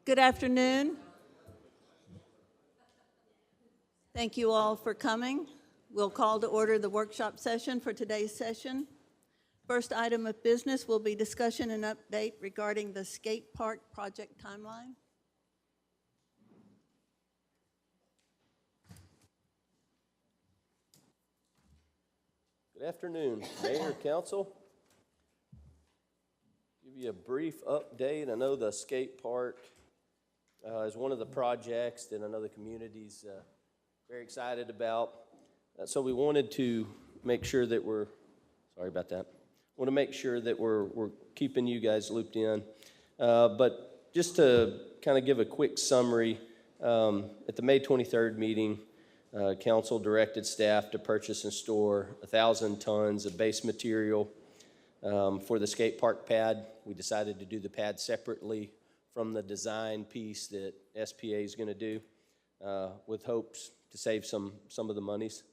Good afternoon. Thank you all for coming. We'll call to order the workshop session for today's session. First item of business will be discussion and update regarding the skate park project timeline. Good afternoon, Mayor, Council. Give you a brief update. I know the skate park is one of the projects that I know the community's very excited about. So we wanted to make sure that we're keeping you guys looped in. But just to kind of give a quick summary, at the May 23rd meeting, Council directed staff to purchase and store 1,000 tons of base material for the skate park pad. We decided to do the pad separately from the design piece that SPA is going to do, with hopes to save some of the monies.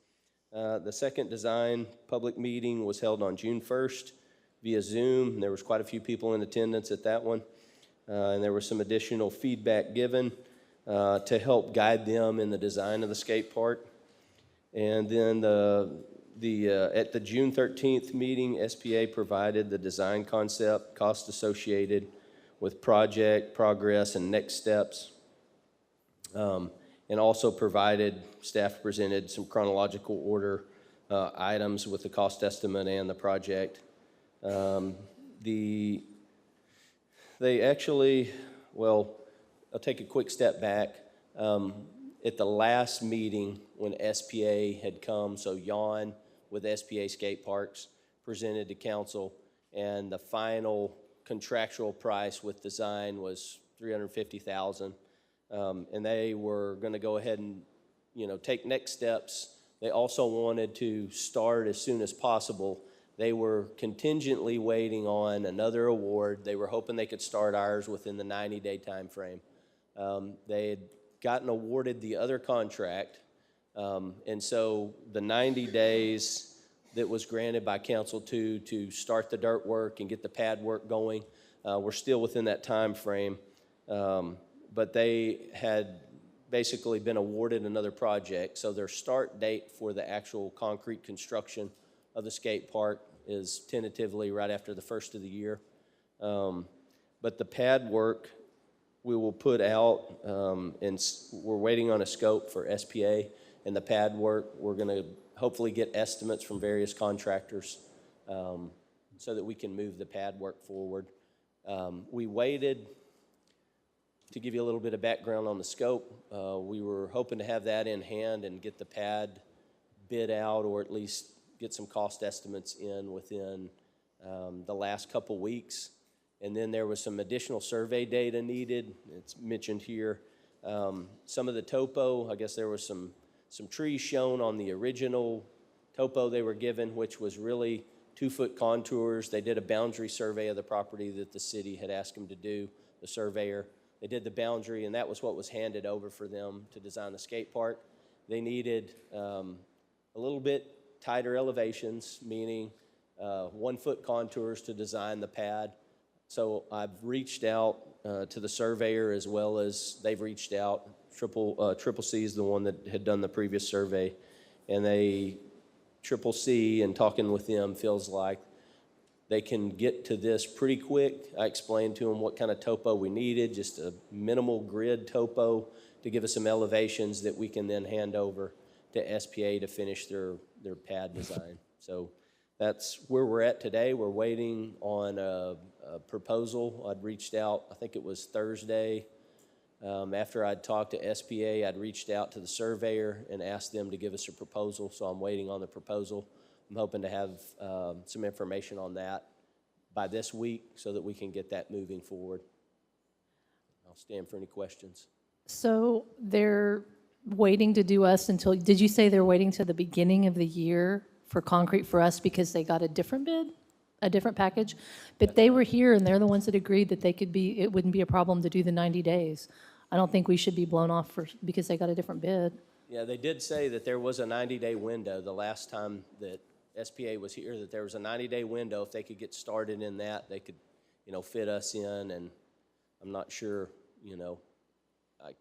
The second design public meeting was held on June 1st via Zoom. There was quite a few people in attendance at that one, and there was some additional feedback given to help guide them in the design of the skate park. And then at the June 13th meeting, SPA provided the design concept, cost associated with project, progress, and next steps, and also staff presented some chronological order items with the cost estimate and the project. I'll take a quick step back. At the last meeting when SPA had come, so Jan with SPA Skate Parks presented to council, and the final contractual price with design was $350,000. And they were going to go ahead and, take next steps. They also wanted to start as soon as possible. They were contingently waiting on another award. They were hoping they could start ours within the 90-day time frame. They had gotten awarded the other contract, and so the 90 days that was granted by council to start the dirt work and get the pad work going, we're still within that time frame. But they had basically been awarded another project, so their start date for the actual concrete construction of the skate park is tentatively right after the first of the year. But the pad work we will put out, and we're waiting on a scope for SPA, and the pad work, we're going to hopefully get estimates from various contractors so that we can move the pad work forward. We waited. To give you a little bit of background on the scope, we were hoping to have that in hand and get the pad bid out, or at least get some cost estimates in within the last couple weeks. And then there was some additional survey data needed. It's mentioned here. Some of the topo, I guess there was some trees shown on the original topo they were given, which was really 2-foot contours. They did a boundary survey of the property that the city had asked them to do, the surveyor. They did the boundary, and that was what was handed over for them to design the skate park. They needed a little bit tighter elevations, meaning 1-foot contours to design the pad. So I've reached out to the surveyor, as well as they've reached out. Triple C is the one that had done the previous survey, and Triple C, and talking with them, feels like they can get to this pretty quick. I explained to them what kind of topo we needed, just a minimal grid topo to give us some elevations that we can then hand over to SPA to finish their pad design. So that's where we're at today. We're waiting on a proposal. I'd reached out, I think it was Thursday. After I'd talked to SPA, I'd reached out to the surveyor and asked them to give us a proposal, so I'm waiting on the proposal. I'm hoping to have some information on that by this week so that we can get that moving forward. I'll stand for any questions. So they're waiting to do us until, did you say they're waiting till the beginning of the year for concrete for us because they got a different bid, a different package? But they were here, and they're the ones that agreed that it wouldn't be a problem to do the 90 days. I don't think we should be blown off because they got a different bid. Yeah, they did say that there was a 90-day window the last time that SPA was here, that there was a 90-day window. If they could get started in that, they could, fit us in, and I'm not sure you know,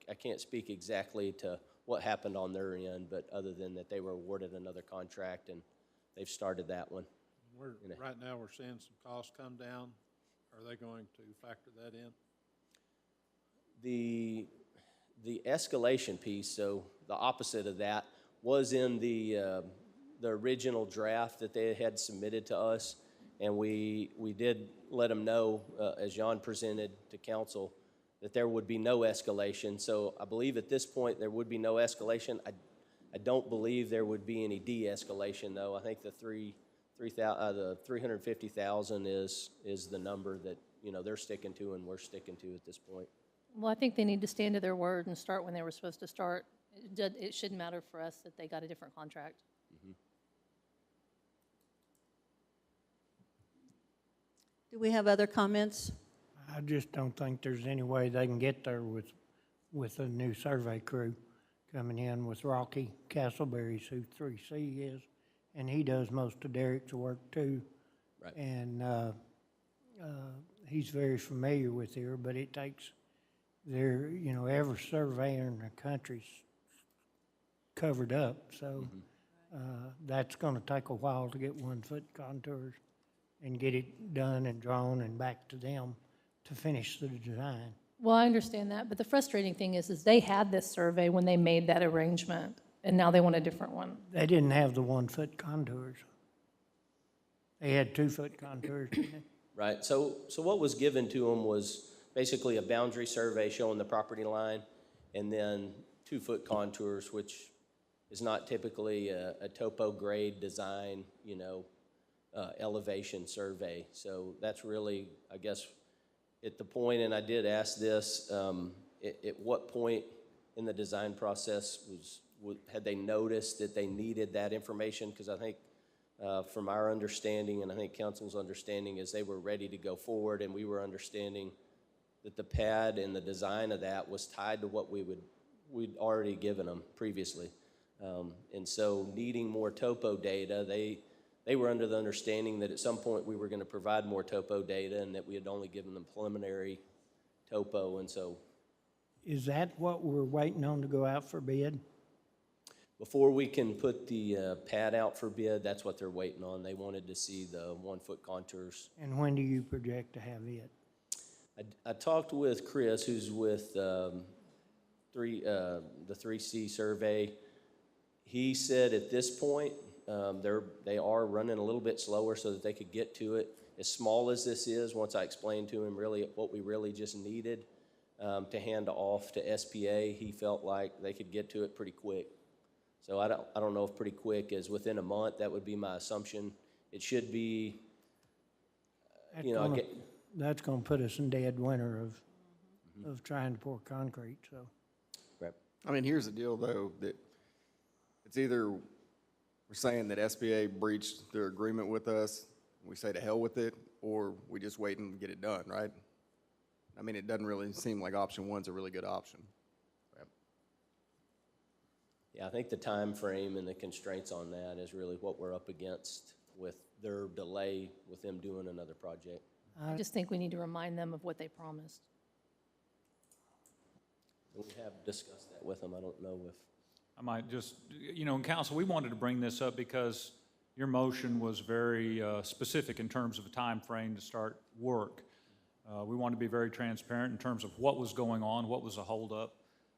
I can't speak exactly to what happened on their end, but other than that they were awarded another contract and they've started that one. Right now, we're seeing some costs come down. Are they going to factor that in? The escalation piece, so the opposite of that, was in the original draft that they had submitted to us, and we did let them know, as Jan presented to council, that there would be no escalation. So I believe at this point there would be no escalation. I don't believe there would be any de-escalation, though. I think the 350,000 is the number that, you know, they're sticking to and we're sticking to at this point. Well, I think they need to stand to their word and start when they were supposed to start. It shouldn't matter for us that they got a different contract. Do we have other comments? I just don't think there's any way they can get there with a new survey crew coming in with Rocky Castleberry's who 3C is, and he does most of Derek's work too. Right. And he's very familiar with here, but it takes you know, every surveyor in the country's covered up, so that's gonna take a while to get 1-foot contours and get it done and drawn and back to them to finish the design. Well, I understand that, but the frustrating thing is they had this survey when they made that arrangement, and now they want a different one. They didn't have the 1-foot contours. They had 2-foot contours, didn't they? Right, so what was given to them was basically a boundary survey showing the property line, and then 2-foot contours, which is not typically a topo grade design, you know, elevation survey. So that's really, I guess, at the point, and I did ask this, at what point in the design process had they noticed that they needed that information? Because I think from our understanding, and I think council's understanding, is they were ready to go forward, and we were understanding that the pad and the design of that was tied to what we'd already given them previously. And so needing more topo data, they were under the understanding that at some point we were going to provide more topo data and that we had only given them preliminary topo, and so. Is that what we're waiting on to go out for bid? Before we can put the pad out for bid, that's what they're waiting on. They wanted to see the 1-foot contours. And when do you project to have it? I talked with Chris, who's with the 3C survey. He said at this point, they are running a little bit slower so that they could get to it. As small as this is, once I explained to him really what we really just needed to hand off to SPA, he felt like they could get to it pretty quick. So I don't know if pretty quick is within a month. That would be my assumption. It should be, That's gonna put us in dead winter of trying to pour concrete, so. right. I mean, here's the deal, though, that it's either we're saying that SBA breached their agreement with us, we say to hell with it, or we just wait and get it done, right? I mean, it doesn't really seem like option one's a really good option. Yeah, I think the time frame and the constraints on that is really what we're up against with their delay with them doing another project. I just think we need to remind them of what they promised. We have discussed that with them. I don't know if. I might just, in council, we wanted to bring this up because your motion was very specific in terms of a time frame to start work. We wanted to be very transparent in terms of what was going on, what was a holdup,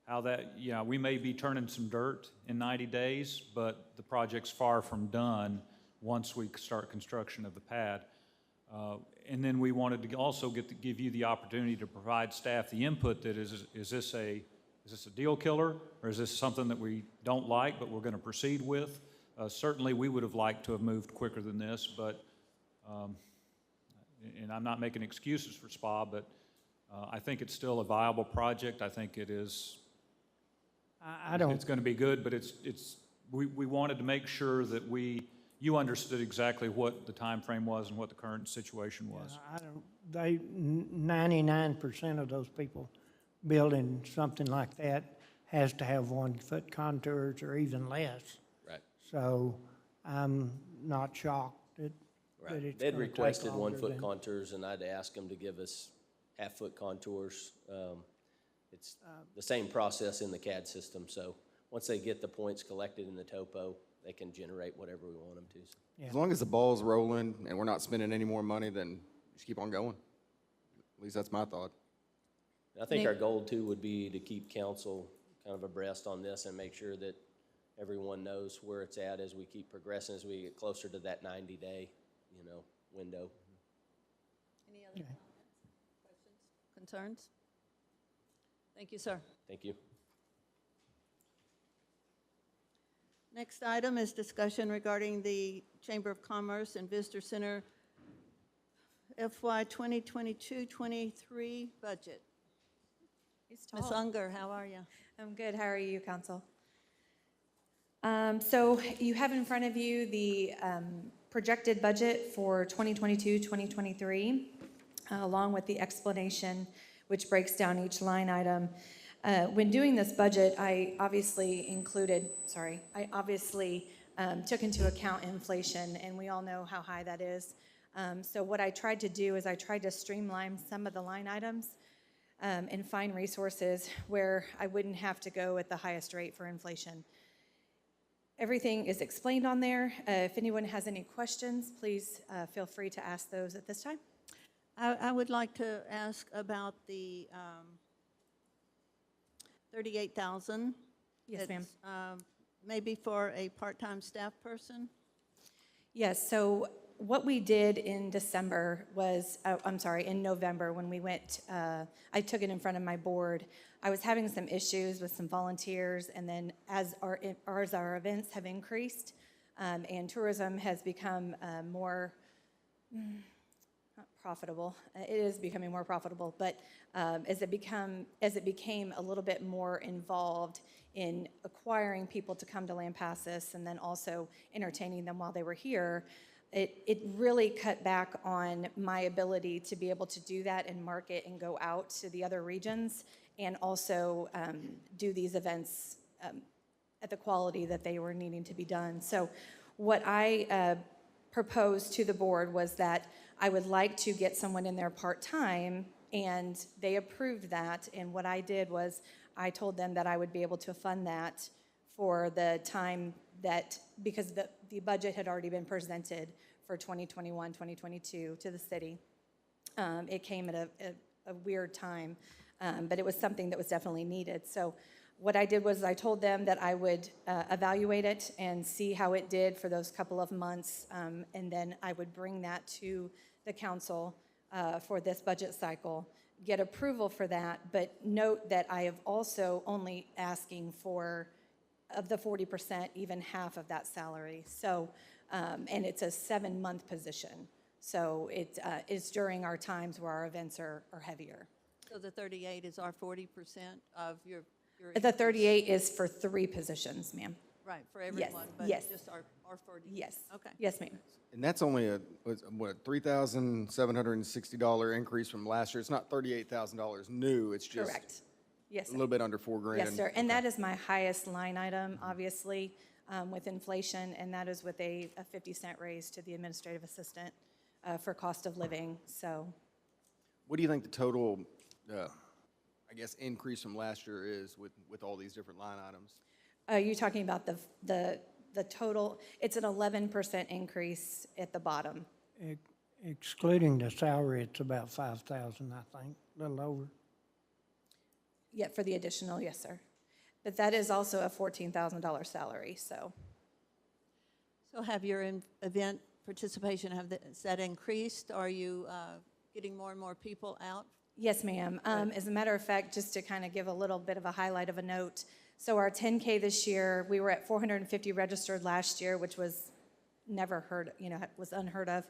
how that, we may be turning some dirt in 90 days, but the project's far from done once we start construction of the pad. And then we wanted to also give you the opportunity to provide staff the input that is this a deal killer, or is this something that we don't like but we're going to proceed with? Certainly we would have liked to have moved quicker than this, but, and I'm not making excuses for SPA, but I think it's still a viable project. I think it is. It's going to be good, but we wanted to make sure that you understood exactly what the time frame was and what the current situation was. 99% of those people building something like that has to have 1-foot contours or even less. Right. So I'm not shocked that Right. it's They'd gonna take requested longer 1-foot than- contours, and I'd asked them to give us half-foot contours. it's the same process in the CAD system. So once they get the points collected in the topo, they can generate whatever we want them to. So As long as the ball's rolling and we're not spending any more money, then just keep on going. At least that's my thought. I think our goal too would be to keep council kind of abreast on this and make sure that everyone knows where it's at as we keep progressing, as we get closer to that 90-day, window. Any other comments, questions, concerns? Thank you, sir. Thank you. Next item is discussion regarding the Chamber of Commerce and Visitor Center FY 2022-23 budget. Ms. Unger, how are you? I'm good. How are you, Council? So you have in front of you the projected budget for 2022-2023, along with the explanation, which breaks down each line item. When doing this budget, I obviously took into account inflation, and we all know how high that is. So what I tried to do is I tried to streamline some of the line items and find resources where I wouldn't have to go at the highest rate for inflation. Everything is explained on there. If anyone has any questions, please feel free to ask those at this time. I would like to ask about the 38,000. Yes, ma'am. Maybe for a part-time staff person? Yes, so what we did in December was, in November when we went, I took it in front of my board. I was having some issues with some volunteers, and then as our events have increased and tourism has become more not profitable, it is becoming more profitable, but as it became a little bit more involved in acquiring people to come to Lampasas and then also entertaining them while they were here, it really cut back on my ability to be able to do that and market and go out to the other regions and also do these events at the quality that they were needing to be done. So what I proposed to the board was that I would like to get someone in there part-time, and they approved that. And what I did was I told them that I would be able to fund that for the time that, because the budget had already been presented for 2021, 2022 to the city. It came at a weird time, but it was something that was definitely needed. So what I did was I told them that I would evaluate it and see how it did for those couple of months, and then I would bring that to the council for this budget cycle, get approval for that, but note that I have also only asking for, of the 40%, even half of that salary. So, and it's a 7-month position. So it's during our times where our events are heavier. So the 38 is our 40% of your The 38 is for 3 positions, ma'am. right, for everyone, but yes. just our 40? Yes. Okay. Yes, ma'am. And that's only a $3,760 increase from last year. It's not $38,000 new, it's just Correct. Yes, a sir. little bit under $4,000. Yes, sir. And that is my highest line item, obviously, with inflation, and that is with a 50-cent raise to the administrative assistant for cost of living, so. What do you think the total, increase from last year is with all these different line items? You're talking about the total, it's an 11% increase at the bottom. Excluding the salary, it's about 5,000, I think, a little over. Yeah, for the additional, yes, sir. But that is also a $14,000 salary, so. So have your event participation, has that increased? Are you getting more and more people out? Yes, ma'am. As a matter of fact, just to kind of give a little bit of a highlight of a note, so our 10K this year, we were at 450 registered last year, which was never heard, was unheard of.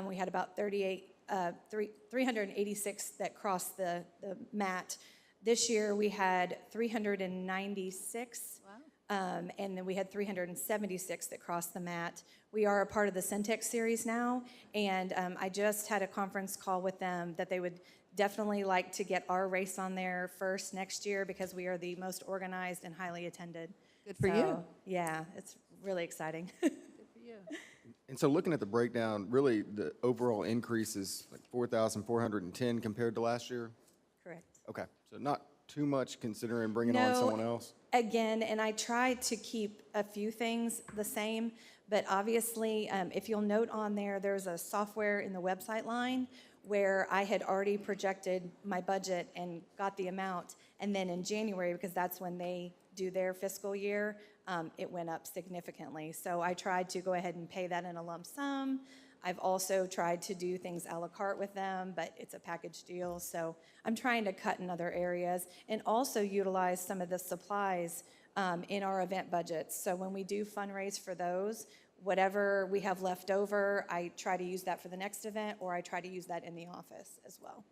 We had about 386 that crossed the mat. This year, we had 396. Wow. And then we had 376 that crossed the mat. We are a part of the Centex series now, and I just had a conference call with them that they would definitely like to get our race on there first next year because we are the most organized and highly attended. Good for you. So, yeah, it's really exciting. Good for you. And so looking at the breakdown, really the overall increase is like 4,410 compared to last year? Correct. Okay, so not too much considering bringing on No, someone else? Again, and I tried to keep a few things the same, but obviously, if you'll note on there, there's a software in the website line where I had already projected my budget and got the amount, and then in January, because that's when they do their fiscal year, it went up significantly. So I tried to go ahead and pay that in a lump sum. I've also tried to do things à la carte with them, but it's a package deal, so I'm trying to cut in other areas and also utilize some of the supplies in our event budgets. So when we do fundraise for those, whatever we have left over, I try to use that for the next event, or I try to use that in the office as well.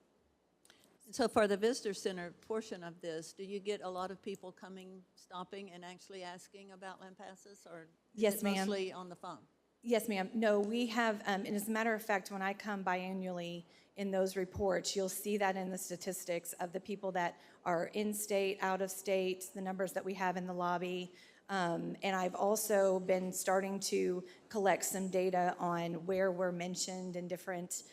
So for the visitor center portion of this, do you get a lot of people coming, stopping, and actually asking about Lampasas, or is Yes, it ma'am. mostly on the phone? Yes, ma'am. No, we have, and as a matter of fact, when I come biannually in those reports, you'll see that in the statistics of the people that are in-state, out-of-state, the numbers that we have in the lobby. And I've also been starting to collect some data on where we're mentioned in different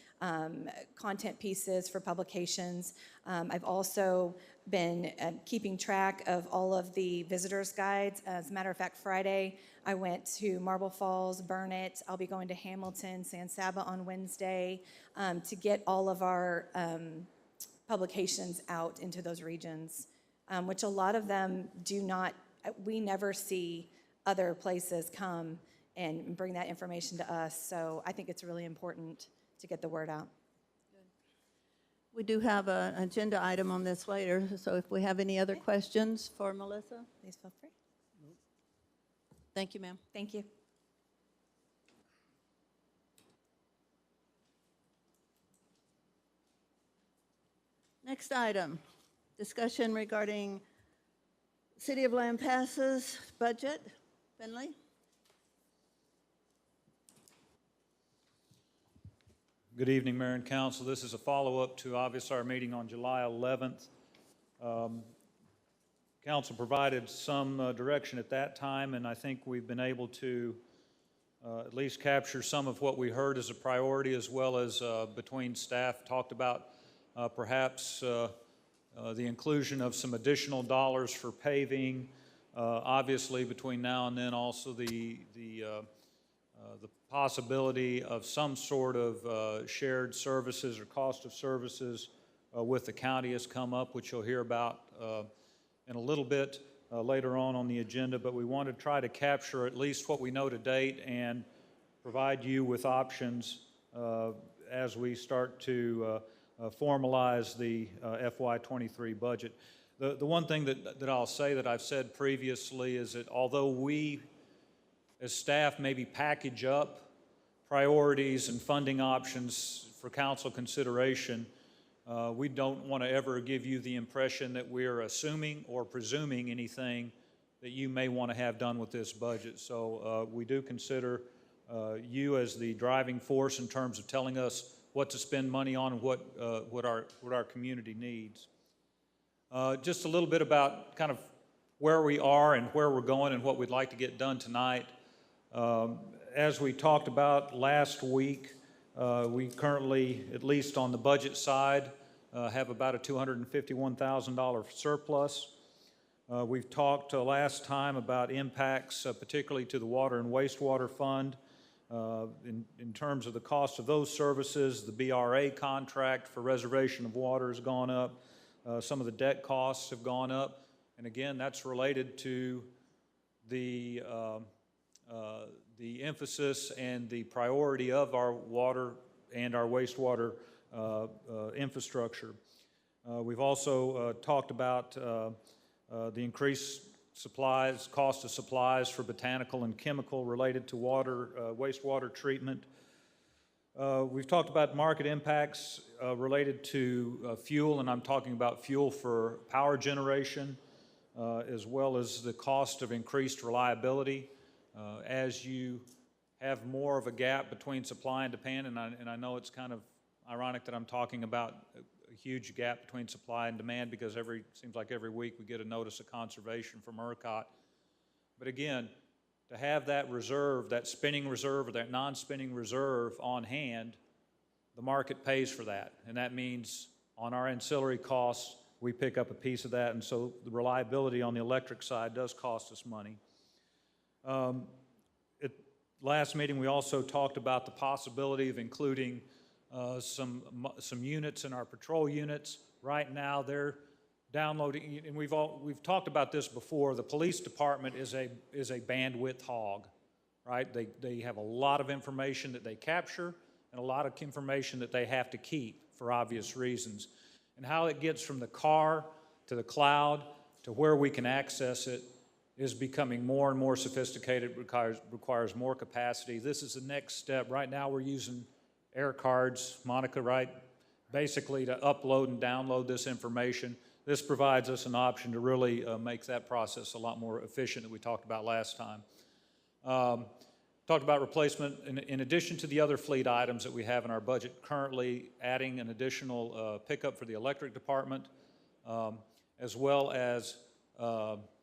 content pieces for publications. I've also been keeping track of all of the visitors guides. As a matter of fact, Friday, I went to Marble Falls, Burnett. I'll be going to Hamilton, San Saba on Wednesday to get all of our publications out into those regions, which a lot of them do not, we never see other places come and bring that information to us. So I think it's really important to get the word out. We do have an agenda item on this later, so if we have any other questions for Melissa? Please feel free. Thank you, ma'am. Thank you. Next item, discussion regarding City of Lampasas budget. Finley? Good evening, Mayor and Council. This is a follow-up to obviously our meeting on July 11th. Council provided some direction at that time, and I think we've been able to at least capture some of what we heard as a priority, as well as between staff talked about perhaps the inclusion of some additional dollars for paving. Obviously, between now and then, also the possibility of some sort of shared services or cost of services with the county has come up, which you'll hear about in a little bit later on the agenda. But we want to try to capture at least what we know to date and provide you with options as we start to formalize the FY23 budget. The one thing that I'll say that I've said previously is that although we as staff maybe package up priorities and funding options for council consideration, we don't want to ever give you the impression that we're assuming or presuming anything that you may want to have done with this budget. So we do consider you as the driving force in terms of telling us what to spend money on and what our community needs. Just a little bit about kind of where we are and where we're going and what we'd like to get done tonight. As we talked about last week, we currently, at least on the budget side, have about a $251,000 surplus. We've talked last time about impacts, particularly to the water and wastewater fund. In terms of the cost of those services, the BRA contract for reservation of water has gone up. Some of the debt costs have gone up. And again, that's related to the emphasis and the priority of our water and our wastewater infrastructure. We've also talked about the increased supplies, cost of supplies for botanical and chemical related to water, wastewater treatment. We've talked about market impacts related to fuel, and I'm talking about fuel for power generation, as well as the cost of increased reliability. As you have more of a gap between supply and demand, and I know it's kind of ironic that I'm talking about a huge gap between supply and demand, because seems like every week we get a notice of conservation from ERCOT. But again, to have that reserve, that spinning reserve or that non-spinning reserve on hand, the market pays for that. And that means on our ancillary costs, we pick up a piece of that, and so the reliability on the electric side does cost us money. At last meeting, we also talked about the possibility of including some units in our patrol units. Right now, they're downloading, and we've talked about this before. The police department is a bandwidth hog, right? They have a lot of information that they capture and a lot of information that they have to keep for obvious reasons. And how it gets from the car to the cloud to where we can access it is becoming more and more sophisticated, requires more capacity. This is the next step. Right now we're using air cards, Monica, right? Basically to upload and download this information. This provides us an option to really make that process a lot more efficient that we talked about last time. Talked about replacement, in addition to the other fleet items that we have in our budget, currently adding an additional pickup for the electric department, as well as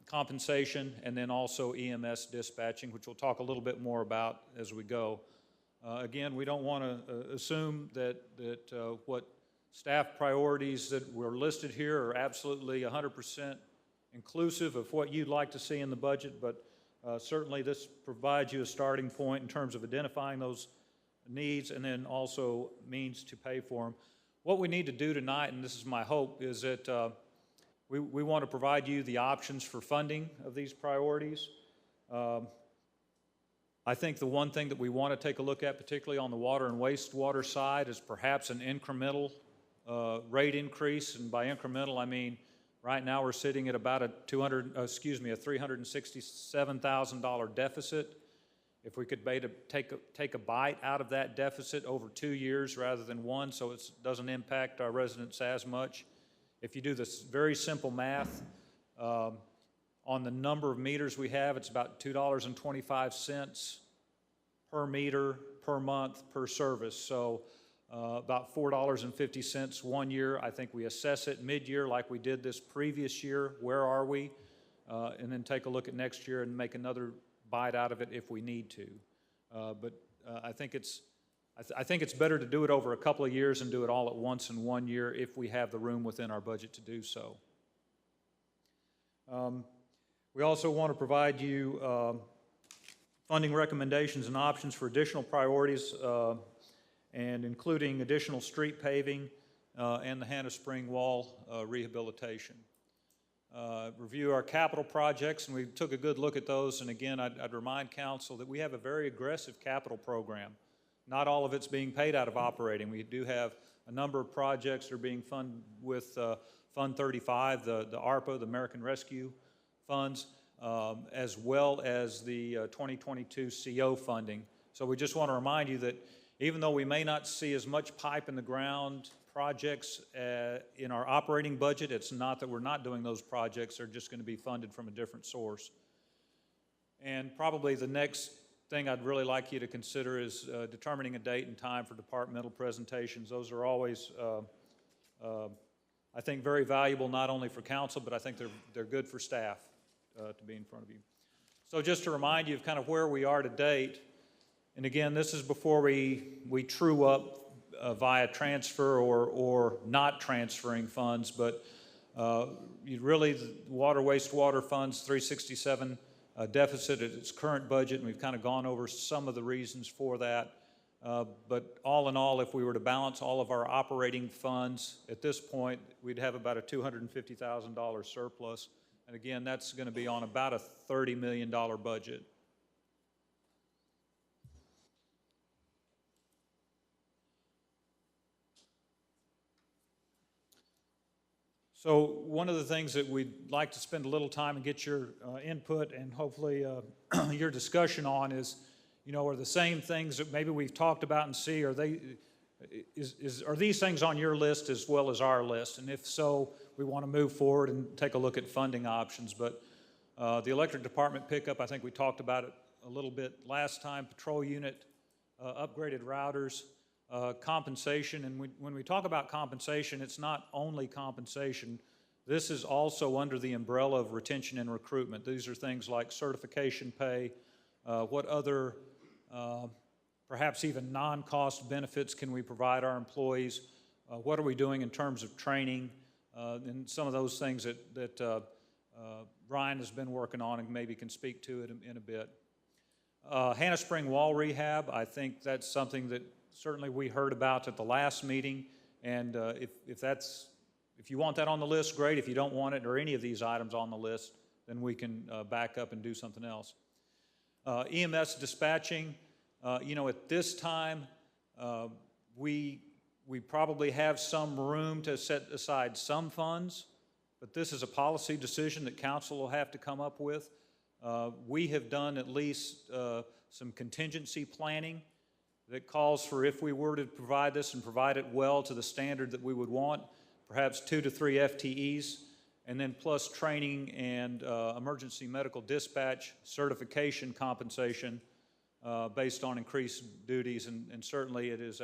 compensation, and then also EMS dispatching, which we'll talk a little bit more about as we go. Again, we don't want to assume that what staff priorities that were listed here are absolutely 100% inclusive of what you'd like to see in the budget, but certainly this provides you a starting point in terms of identifying those needs and then also means to pay for them. What we need to do tonight, and this is my hope, is that we want to provide you the options for funding of these priorities. I think the one thing that we want to take a look at, particularly on the water and wastewater side, is perhaps an incremental rate increase. And by incremental, I mean right now we're sitting at about a $367,000 deficit. If we could take a bite out of that deficit over 2 years rather than one, so it doesn't impact our residents as much. If you do this very simple math, on the number of meters we have, it's about $2.25 per meter per month per service. So about $4.50 1 year. I think we assess it mid-year like we did this previous year. Where are we? And then take a look at next year and make another bite out of it if we need to. But I think it's better to do it over a couple of years and do it all at once in 1 year if we have the room within our budget to do so. We also want to provide you funding recommendations and options for additional priorities, and including additional street paving and the Hannah Spring Wall rehabilitation. Review our capital projects, and we took a good look at those. And again, I'd remind council that we have a very aggressive capital program. Not all of it's being paid out of operating. We do have a number of projects that are being funded with Fund 35, the ARPA, the American Rescue Funds, as well as the 2022 CO funding. So we just want to remind you that even though we may not see as much pipe in the ground projects in our operating budget, it's not that we're not doing those projects. They're just going to be funded from a different source. And probably the next thing I'd really like you to consider is determining a date and time for departmental presentations. Those are always, I think, very valuable not only for council, but I think they're good for staff to be in front of you. So just to remind you of kind of where we are to date, and again, this is before we true up via transfer or not transferring funds, but really the water wastewater funds 367 deficit at its current budget, and we've kind of gone over some of the reasons for that. But all in all, if we were to balance all of our operating funds at this point, we'd have about a $250,000 surplus. And again, that's going to be on about a $30 million budget. So one of the things that we'd like to spend a little time and get your input and hopefully your discussion on is, are the same things that maybe we've talked about and see, are these things on your list as well as our list? And if so, we want to move forward and take a look at funding options. But the electric department pickup, I think we talked about it a little bit last time, patrol unit, upgraded routers, compensation. And when we talk about compensation, it's not only compensation. This is also under the umbrella of retention and recruitment. These are things like certification pay, what other perhaps even non-cost benefits can we provide our employees? What are we doing in terms of training? and some of those things that Ryan has been working on and maybe can speak to it in a bit. Hannah Spring Wall Rehab, I think that's something that certainly we heard about at the last meeting, and if you want that on the list, great. If you don't want it or any of these items on the list, then we can back up and do something else. EMS dispatching, at this time, we probably have some room to set aside some funds, but this is a policy decision that council will have to come up with. We have done at least some contingency planning that calls for, if we were to provide this and provide it well to the standard that we would want, perhaps 2 to 3 FTEs, and then plus training and emergency medical dispatch certification compensation based on increased duties, and certainly it is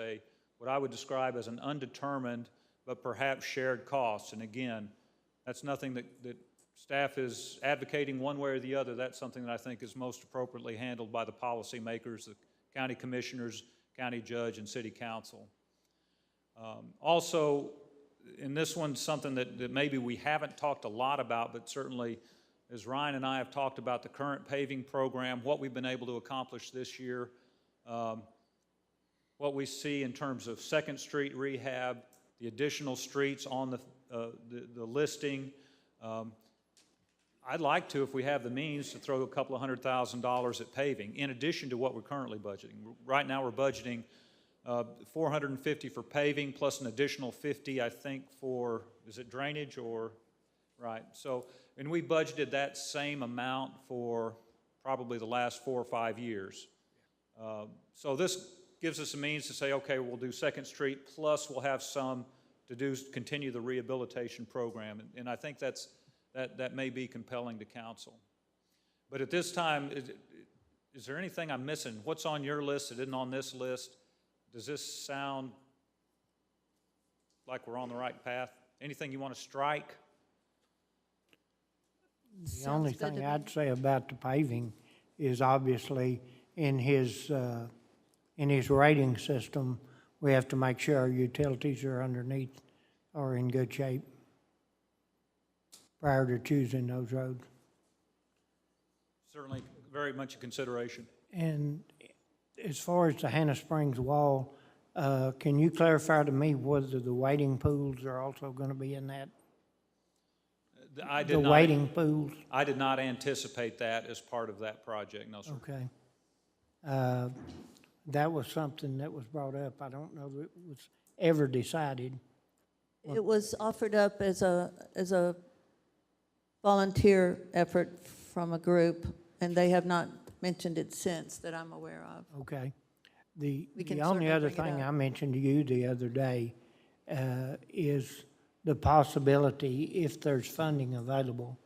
what I would describe as an undetermined but perhaps shared cost. And again, that's nothing that staff is advocating one way or the other. That's something that I think is most appropriately handled by the policymakers, the county commissioners, county judge, and city council. Also, in this one, something that maybe we haven't talked a lot about, but certainly as Ryan and I have talked about the current paving program, what we've been able to accomplish this year, what we see in terms of 2nd Street rehab, the additional streets on the listing. I'd like to, if we have the means, to throw a couple of $100,000 at paving, in addition to what we're currently budgeting. Right now, we're budgeting $450 for paving, plus an additional $50, I think, for, is it drainage or, right? So, and we budgeted that same amount for probably the last 4 or 5 years. So this gives us a means to say, okay, we'll do 2nd Street, plus we'll have some to continue the rehabilitation program. And I think that may be compelling to council. But at this time, is there anything I'm missing? What's on your list that isn't on this list? Does this sound like we're on the right path? Anything you want to strike? The only thing I'd say about the paving is obviously in his rating system, we have to make sure our utilities are underneath or in good shape prior to choosing those roads. Certainly very much a consideration. And as far as the Hannah Springs wall, can you clarify to me whether the wading pools are also going to be in that? The wading pools? I did not anticipate that as part of that project, no, sir. Okay. That was something that was brought up. I don't know that it was ever decided. It was offered up as a volunteer effort from a group, and they have not mentioned it since that I'm aware of. Okay. The can only certainly other bring it thing up. I mentioned to you the other day is the possibility, if there's funding available,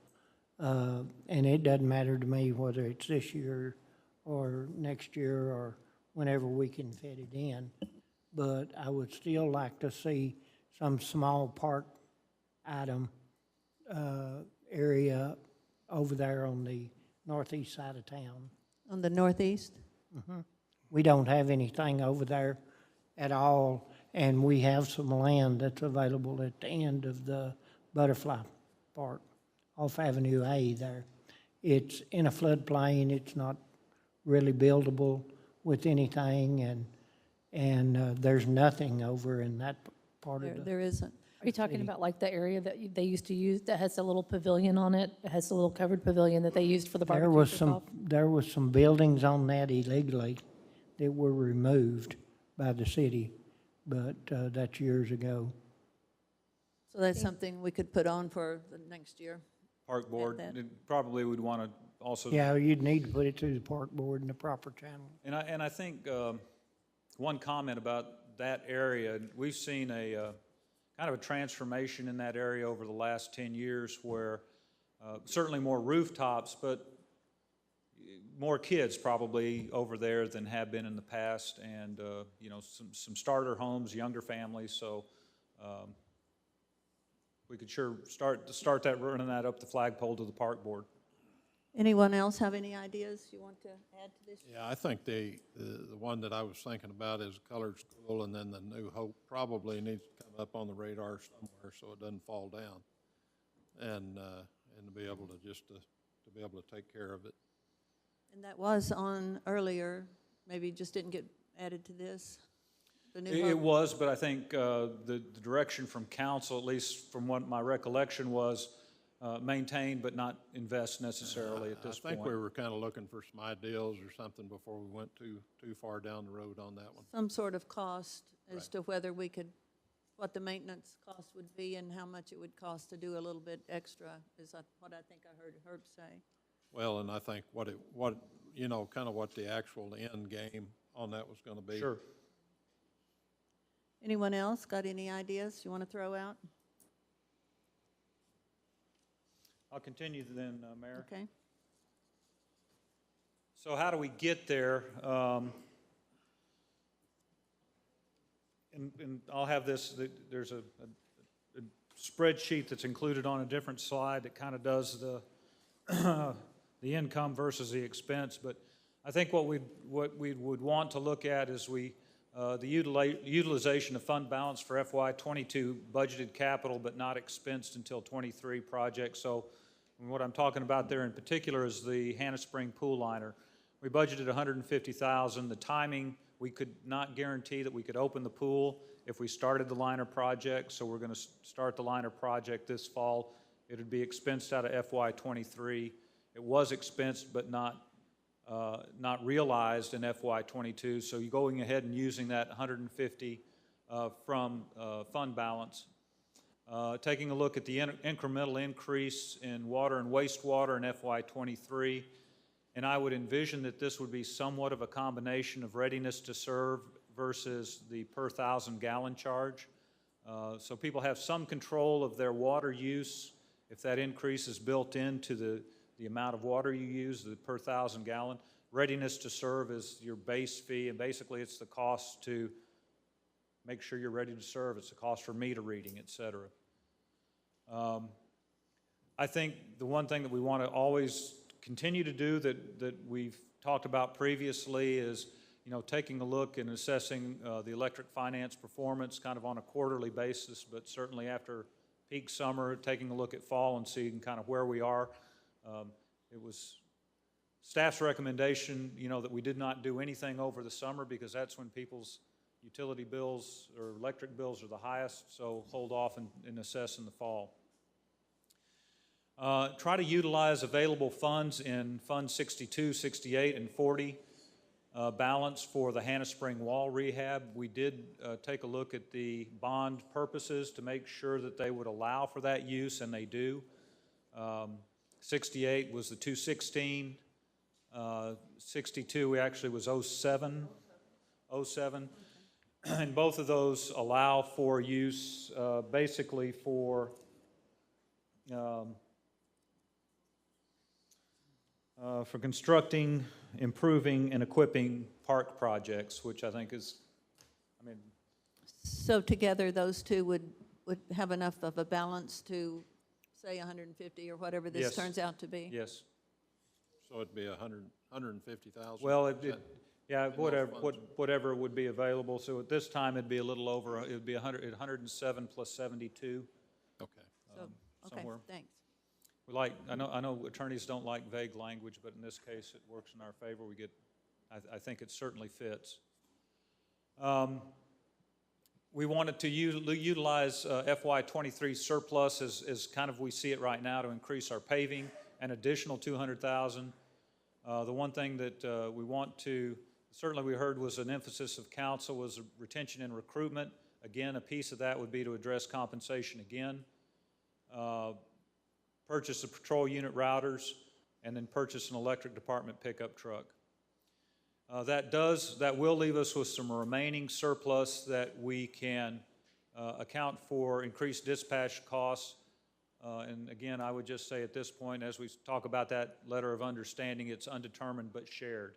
and it doesn't matter to me whether it's this year or next year or whenever we can fit it in, but I would still like to see some small park item area over there on the northeast side of town. On the northeast? We don't have anything over there at all, and we have some land that's available at the end of the Butterfly Park off Avenue A there. It's in a floodplain, it's not really buildable with anything, and there's nothing over in that part of the... There isn't. Are you talking about like the area that they used to use that has a little pavilion on it? It has a little covered pavilion that they used for the barbecue cook-off? There was some buildings on that illegally that were removed by the city, but that's years ago. So that's something we could put on for the next year. Park board, that. probably would want to also. Yeah, you'd need to put it through the park board in the proper channel. And I think one comment about that area, we've seen a kind of a transformation in that area over the last 10 years where certainly more rooftops, but more kids probably over there than have been in the past, and some starter homes, younger families. So we could sure start that, running that up the flagpole to the park board. Anyone else have any ideas you want to add to this? Yeah, I think the one that I was thinking about is Colored School, and then the New Hope probably needs to come come up on the radar somewhere so it doesn't fall down. And to be able to to be able to take care of it. And that was on earlier, maybe just didn't get added to this? The new It Hope? was, but I think the direction from council, at least from what my recollection was, maintain but not invest necessarily at this I think we point. were kind of looking for some ideals or something before we went too far down the road on that one. Some sort of cost as Right. to whether we could, what the maintenance cost would be and how much it would cost to do a little bit extra, is what I think I heard Herb say. Well, and I think what kind of what the actual end game on that was going to be. Sure. Anyone else got any ideas you want to throw out? I'll continue then, Mayor. Okay. So how do we get there? And I'll have this, there's a spreadsheet that's included on a different slide that kind of does the, the income versus the expense. But I think what we would want to look at is the utilization of fund balance for FY22 budgeted capital but not expensed until 23 projects. So what I'm talking about there in particular is the Hannah Spring pool liner. We budgeted $150,000. The timing, we could not guarantee that we could open the pool if we started the liner project, so we're going to start the liner project this fall. It would be expensed out of FY23. It was expensed but not realized in FY22, so you're going ahead and using that 150 from fund balance. Taking a look at the incremental increase in water and wastewater in FY23, and I would envision that this would be somewhat of a combination of readiness to serve versus the per 1,000 gallon charge. So people have some control of their water use if that increase is built into the amount of water you use, the per 1,000 gallon. Readiness to serve is your base fee, and basically it's the cost to make sure you're ready to serve. It's the cost for meter reading, et cetera. I think the one thing that we want to always continue to do that we've talked about previously is, taking a look and assessing the electric finance performance kind of on a quarterly basis, but certainly after peak summer, taking a look at fall and seeing kind of where we are. It was staff's recommendation, that we did not do anything over the summer because that's when people's utility bills or electric bills are the highest, so hold off and assess in the fall. Try to utilize available funds in Fund 62, 68, and 40 balance for the Hannah Spring wall rehab. We did take a look at the bond purposes to make sure that they would allow for that use, and they do. 68 was the 216. 62 actually was 07. And both of those allow for use basically for constructing, improving, and equipping park projects, which I think is, So together, those two would have enough of a balance to, say, 150 or whatever this Yes. turns out to be? yes. So it'd be 150,000. Well, Yeah, whatever would be available. So at this time, it'd be a little over, it would be 107 plus 72. Okay. So, okay, somewhere. thanks. I know attorneys don't like vague language, but in this case, it works in our favor. I think it certainly fits. We wanted to utilize FY23 surplus as kind of we see it right now to increase our paving, an additional $200,000. The one thing that we want to, certainly we heard was an emphasis of council was retention and recruitment. Again, a piece of that would be to address compensation again. Purchase of patrol unit routers, and then purchase an electric department pickup truck. That will leave us with some remaining surplus that we can account for increased dispatch costs. And again, I would just say at this point, as we talk about that letter of understanding, it's undetermined but shared.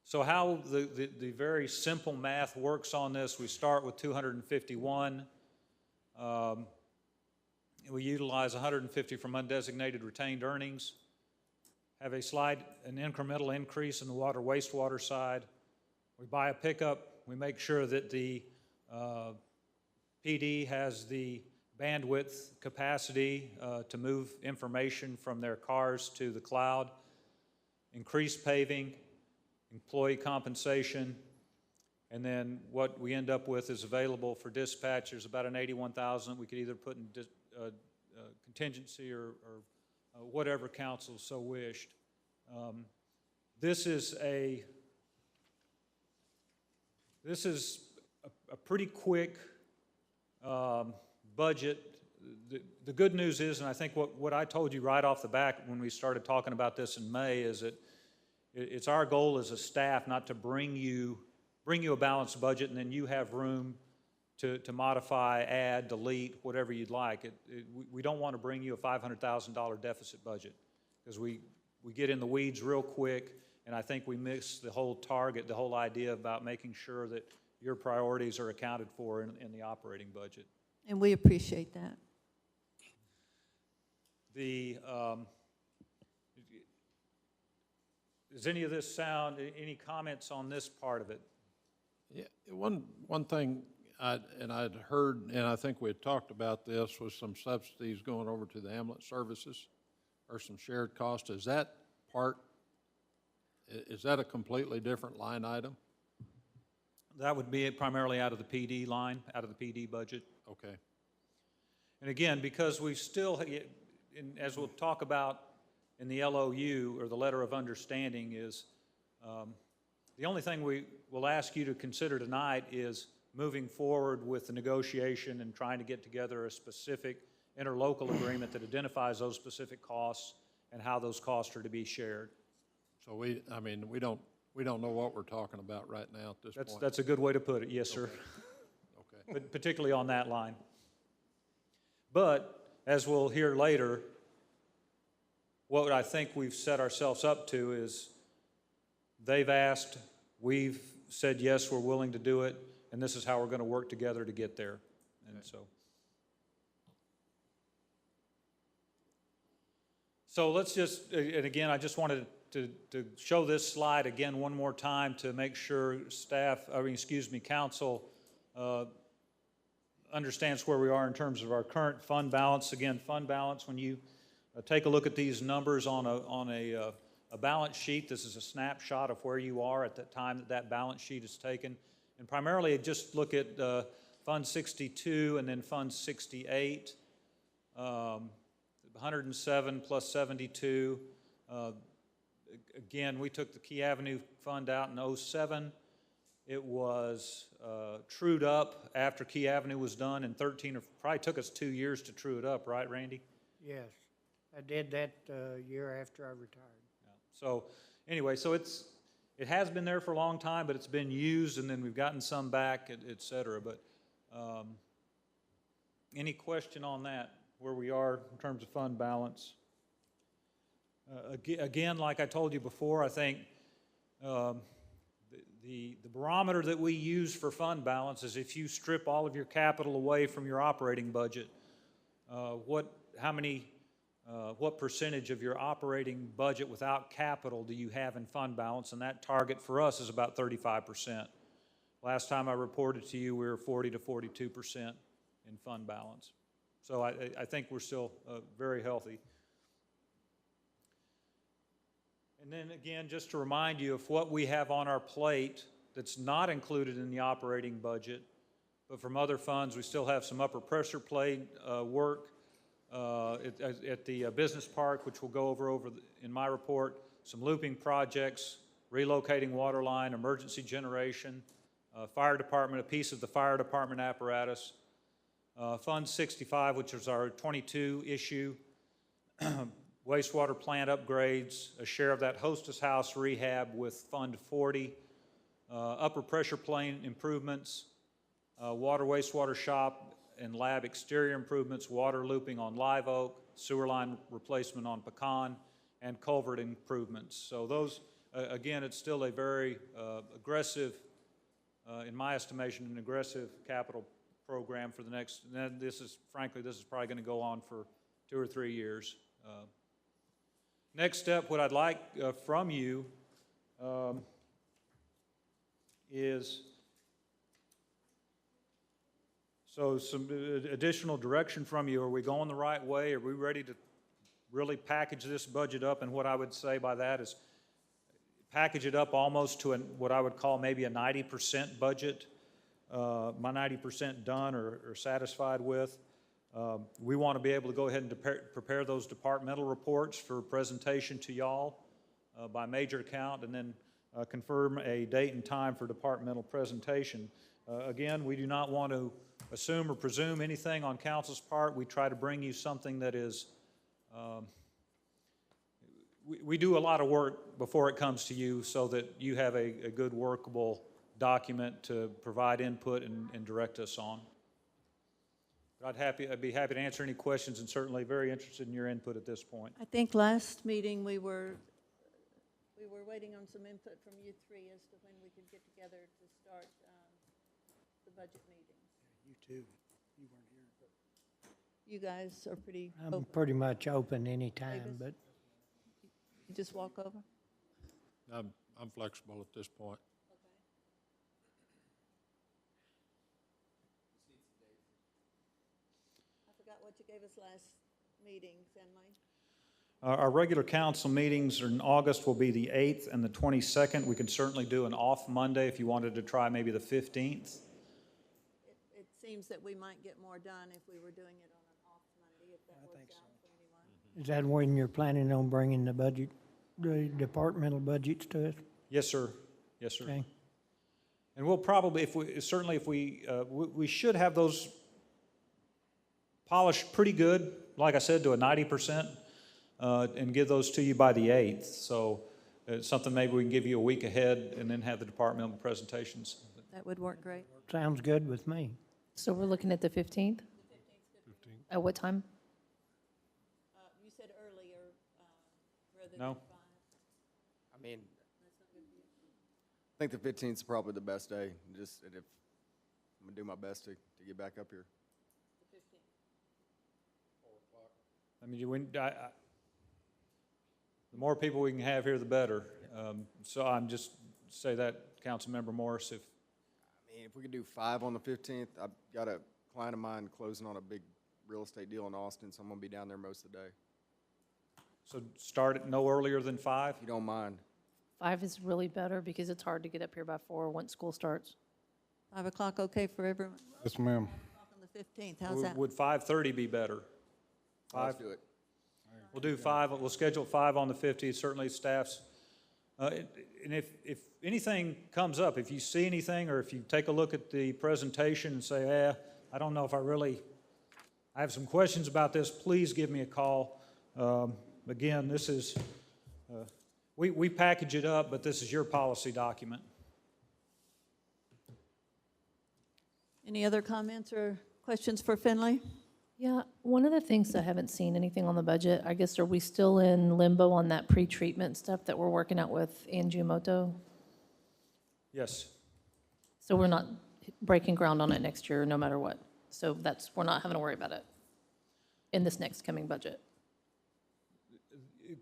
So how the very simple math works on this, we start with 251. We utilize 150 from undesignated retained earnings, have an incremental increase in the water wastewater side. We buy a pickup, we make sure that the PD has the bandwidth capacity to move information from their cars to the cloud, increased paving, employee compensation, and then what we end up with is available for dispatchers, about an 81,000 we could either put in contingency or whatever council so wished. This is a pretty quick budget. The good news is, and I think what I told you right off the bat when we started talking about this in May, is that it's our goal as a staff not to bring you a balanced budget and then you have room to modify, add, delete, whatever you'd like. We don't want to bring you a $500,000 deficit budget, because we get in the weeds real quick, and I think we miss the whole target, the whole idea about making sure that your priorities are accounted for in the operating budget. And we appreciate that. Does any of this sound, any comments on this part of it? Yeah, one thing, I'd heard, and I think we had talked about this, was some subsidies going over to the ambulance services, or some shared cost. Is that a completely different line item? That would be primarily out of the PD line, out of the PD budget. Okay. And again, because we still, as we'll talk about in the LOU, or the Letter of Understanding, is the only thing we will ask you to consider tonight is moving forward with the negotiation and trying to get together a specific interlocal agreement that identifies those specific costs and how those costs are to be shared. So we don't know what we're talking about right now at this point. That's a good way to put it, yes, sir. Okay. But particularly on that line. But, as we'll hear later, what I think we've set ourselves up to is they've asked, we've said yes, we're willing to do it, and this is how we're going to work together to get there. And so let's just, and again, I just wanted to show this slide again one more time to make sure council understands where we are in terms of our current fund balance. Again, fund balance, when you take a look at these numbers on a balance sheet, this is a snapshot of where you are at the time that balance sheet is taken. And primarily, just look at Fund 62 and then Fund 68, 107 plus 72. Again, we took the Key Avenue Fund out in '07. It was trued up after Key Avenue was done in 13, or probably took us 2 years to true it up, right, Randy? Yes, I did that year after I retired. Yeah. So anyway, so it has been there for a long time, but it's been used, and then we've gotten some back, et cetera. But any question on that, where we are in terms of fund balance? Again, like I told you before, I think the barometer that we use for fund balance is if you strip all of your capital away from your operating budget, what percentage of your operating budget without capital do you have in fund balance? And that target for us is about 35%. Last time I reported to you, we were 40 to 42% in fund balance. So I think we're still very healthy. And then again, just to remind you of what we have on our plate that's not included in the operating budget, but from other funds, we still have some upper pressure plate work at the business park, which we'll go over in my report, some looping projects, relocating water line, emergency generation, fire department, a piece of the fire department apparatus, Fund 65, which is our 22 issue, wastewater plant upgrades, a share of that hostess house rehab with Fund 40, upper pressure plane improvements, water wastewater shop and lab exterior improvements, water looping on Live Oak, sewer line replacement on Pecan, and culvert improvements. So those, again, it's still a very aggressive, in my estimation, an aggressive capital program for the next, and this is probably going to go on for 2 or 3 years. Next step, what I'd like from you is, so some additional direction from you. Are we going the right way? Are we ready to really package this budget up? And what I would say by that is package it up almost to what I would call maybe a 90% budget, my 90% done or satisfied with. We want to be able to go ahead and prepare those departmental reports for presentation to y'all by major account, and then confirm a date and time for departmental presentation. Again, we do not want to assume or presume anything on council's part. We try to bring you something that is, we do a lot of work before it comes to you so that you have a good workable document to provide input and direct us on. But I'd be happy to answer any questions, and certainly very interested in your input at this point. I think last meeting we were waiting on some input from you three as to when we could get together to start the budget meetings. You too. You weren't here. You guys are pretty I'm open. pretty much open anytime, Davis? but You just walk over? I'm flexible at this point. I forgot what you gave us last meeting, Finley. Our regular council meetings in August will be the 8th and the 22nd. We could certainly do an off Monday if you wanted to try maybe the 15th. It seems that we might get more done if we were doing it on an off Monday, if that works out for anyone. is that when you're planning on bringing the budget, the departmental budgets to us? Yes, sir. Yes, sir. Okay. And we'll probably, if we should have those polished pretty good, like I said, to a 90%, and give those to you by the 8th. So it's something maybe we can give you a week ahead and then have the departmental presentations. That would work great. Sounds good with me. So we're looking at the 15th? At what time? You said earlier, rather than No? 5. I mean, I think the 15th is probably the best day, just, and if, I'm gonna do my best to get back up here. I mean, the more people we can have here, the better. So I'm just say that, Councilmember Morris, if, I mean, if we could do 5 on the 15th, I've got a client of mine closing on a big real estate deal in Austin, so I'm gonna be down there most of the day. so start it no earlier than 5? If you don't mind. 5 is really better because it's hard to get up here by 4 once school starts. 5 o'clock okay for everyone? Yes, ma'am. 5 o'clock on the 15th, how's that? Would 5:30 be better? Let's 5? do it. We'll do 5, we'll schedule 5 on the 15th, certainly staff's. And if anything comes up, if you see anything, or if you take a look at the presentation and say, I don't know if I have some questions about this, please give me a call. Again, this is, we package it up, but this is your policy document. Any other comments or questions for Finley? Yeah, one of the things I haven't seen anything on the budget, I guess, are we still in limbo on that pre-treatment stuff that we're working out with Angiamoto? Yes. So we're not breaking ground on it next year, no matter what. So we're not having to worry about it in this next coming budget.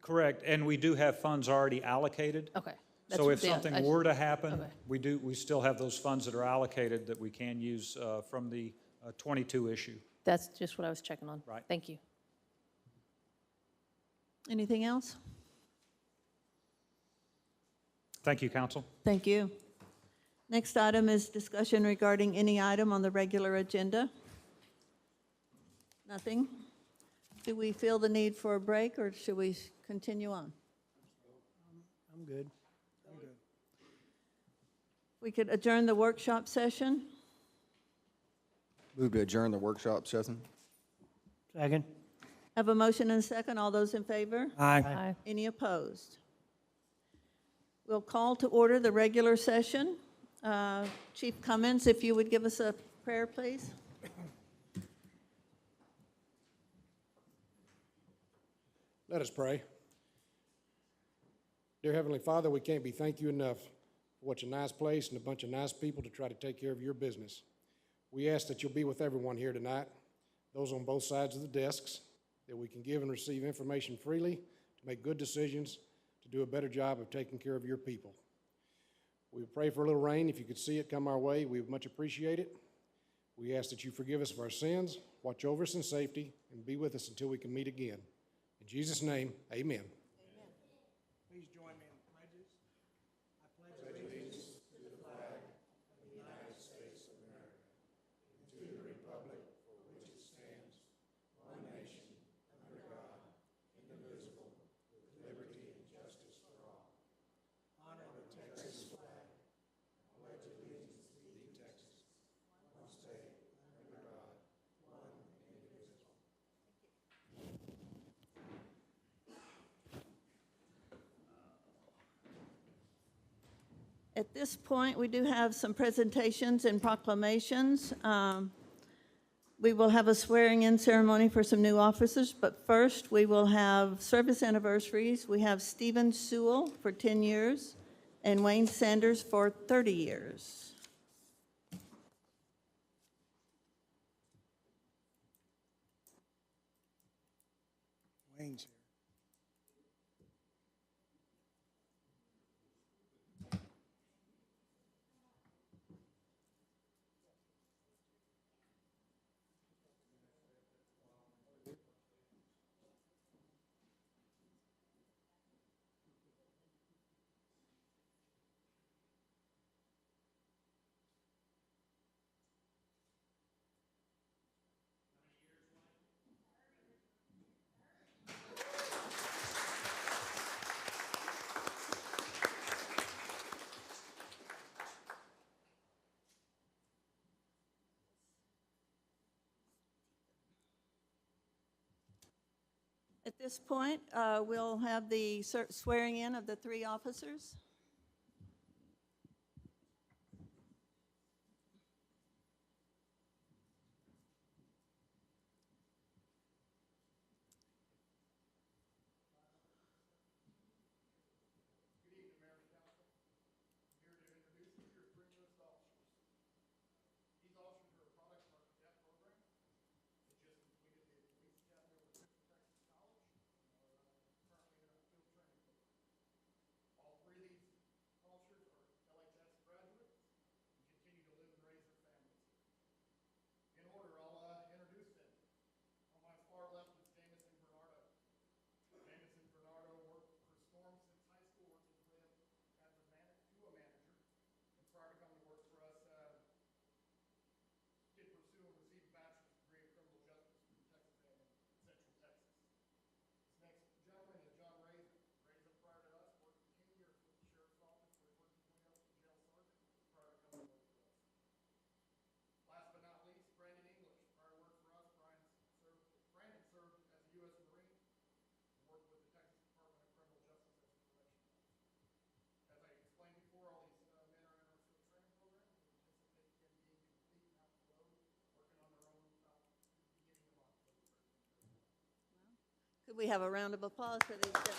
Correct, and we do have funds already allocated. Okay. So if yeah, something were to happen, Okay. we still have those funds that are allocated that we can use from the 22 issue. That's just what I was checking on. Right. Thank you. Anything else? Thank you, council. Thank you. Next item is discussion regarding any item on the regular agenda. Nothing? Do we feel the need for a break, or should we continue on? I'm good. We could adjourn the workshop session. Move to adjourn the workshop session. Second? Have a motion and a second. All those in favor? Aye. Any opposed? We'll call to order the regular session. Chief Cummins, if you would give us a prayer, please. Let us pray. Dear Heavenly Father, we can't be thank you enough for what a nice place and a bunch of nice people to try to take care of your business. We ask that you'll be with everyone here tonight, those on both sides of the desks, that we can give and receive information freely to make good decisions, to do a better job of taking care of your people. We would pray for a little rain. If you could see it come our way, we would much appreciate it. We ask that you forgive us of our sins, watch over us in safety, and be with us until we can meet again. In Jesus' name, amen. Please join me in the pledges. I pledge allegiance. At this point, we do have some presentations and proclamations. We will have a swearing-in ceremony for some new officers, but first, we will have service anniversaries. We have Stephen Sewell for 10 years and Wayne Sanders for 30 years. Wayne's here. At this point, we'll have the swearing-in of the three officers. Could we have a round of applause for these gentlemen?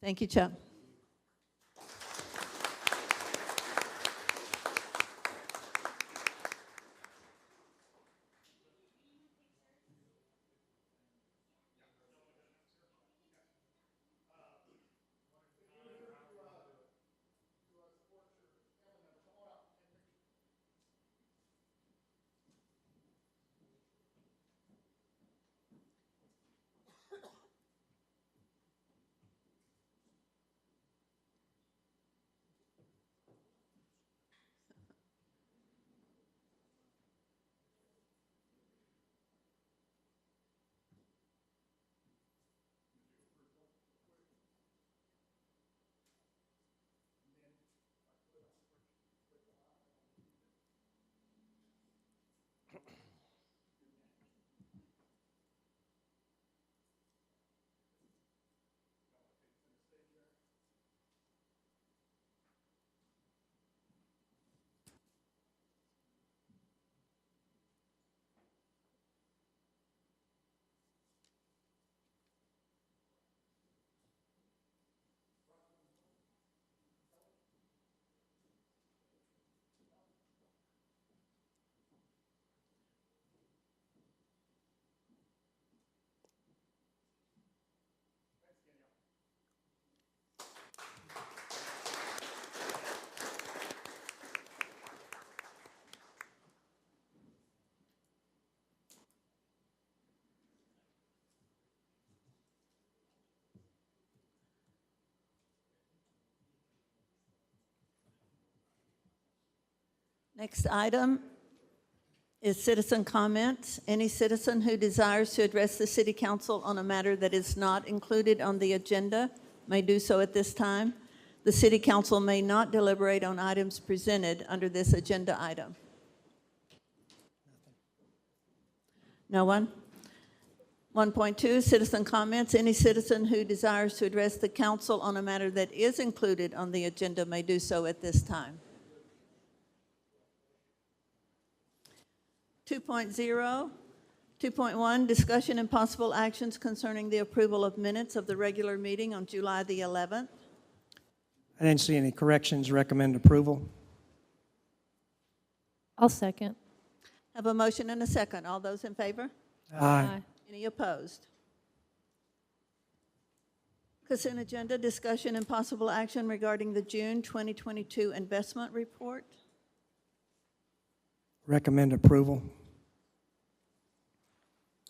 Thank you, Chuck. Next item is citizen comments. Any citizen who desires to address the city council on a matter that is not included on the agenda may do so at this time. The city council may not deliberate on items presented under this agenda item. No one? 1.2, citizen comments. Any citizen who desires to address the council on a matter that is included on the agenda may do so at this time. 2.0, 2.1, discussion and possible actions concerning the approval of minutes of the regular meeting on July the 11th. I didn't see any corrections. Recommend approval. I'll second. Have a motion and a second. All those in favor? Aye. Any opposed? Consent agenda, discussion and possible action regarding the June 2022 investment report. Recommend approval.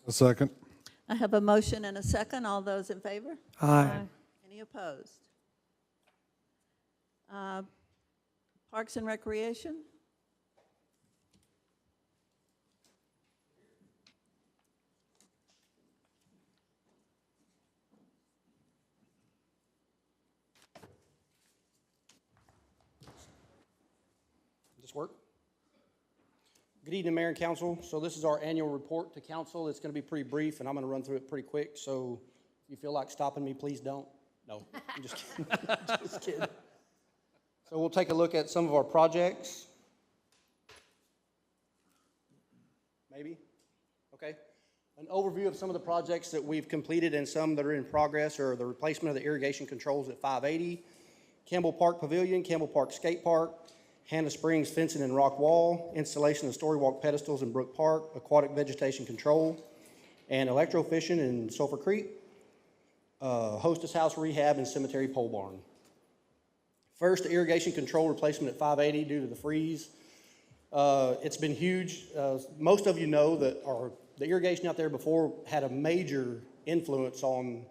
A second. I have a motion and a second. All those in favor? Aye. Any opposed? Parks and Recreation? This work? Good evening, Mayor and Council. So this is our annual report to Council. It's going to be pretty brief, and I'm going to run through it pretty quick. So if you feel like stopping me, please don't. No, I'm just kidding. Just kidding. So we'll take a look at some of our projects. Maybe? Okay. An overview of some of the projects that we've completed and some that are in progress are the replacement of the irrigation controls at 580, Campbell Park Pavilion, Campbell Park Skate Park, Hannah Springs fencing and rock wall, installation of story walk pedestals in Brook Park, aquatic vegetation control, and electrofishing in Sulphur Creek, hostess house rehab and cemetery pole barn. First, the irrigation control replacement at 580 due to the freeze. It's been huge. Most of you know that the irrigation out there before had a major influence on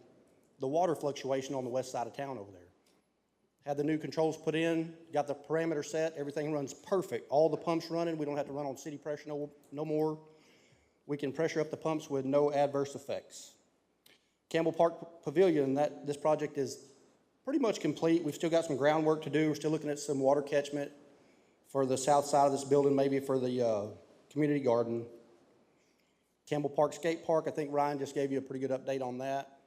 the water fluctuation on the west side of town over there. Had the new controls put in, got the parameter set, everything runs perfect. All the pumps running, we don't have to run on city pressure no more. We can pressure up the pumps with no adverse effects. Campbell Park Pavilion, this project is pretty much complete. We've still got some groundwork to do. We're still looking at some water catchment for the south side of this building, maybe for the community garden. Campbell Park Skate Park, I think Ryan just gave you a pretty good update on that.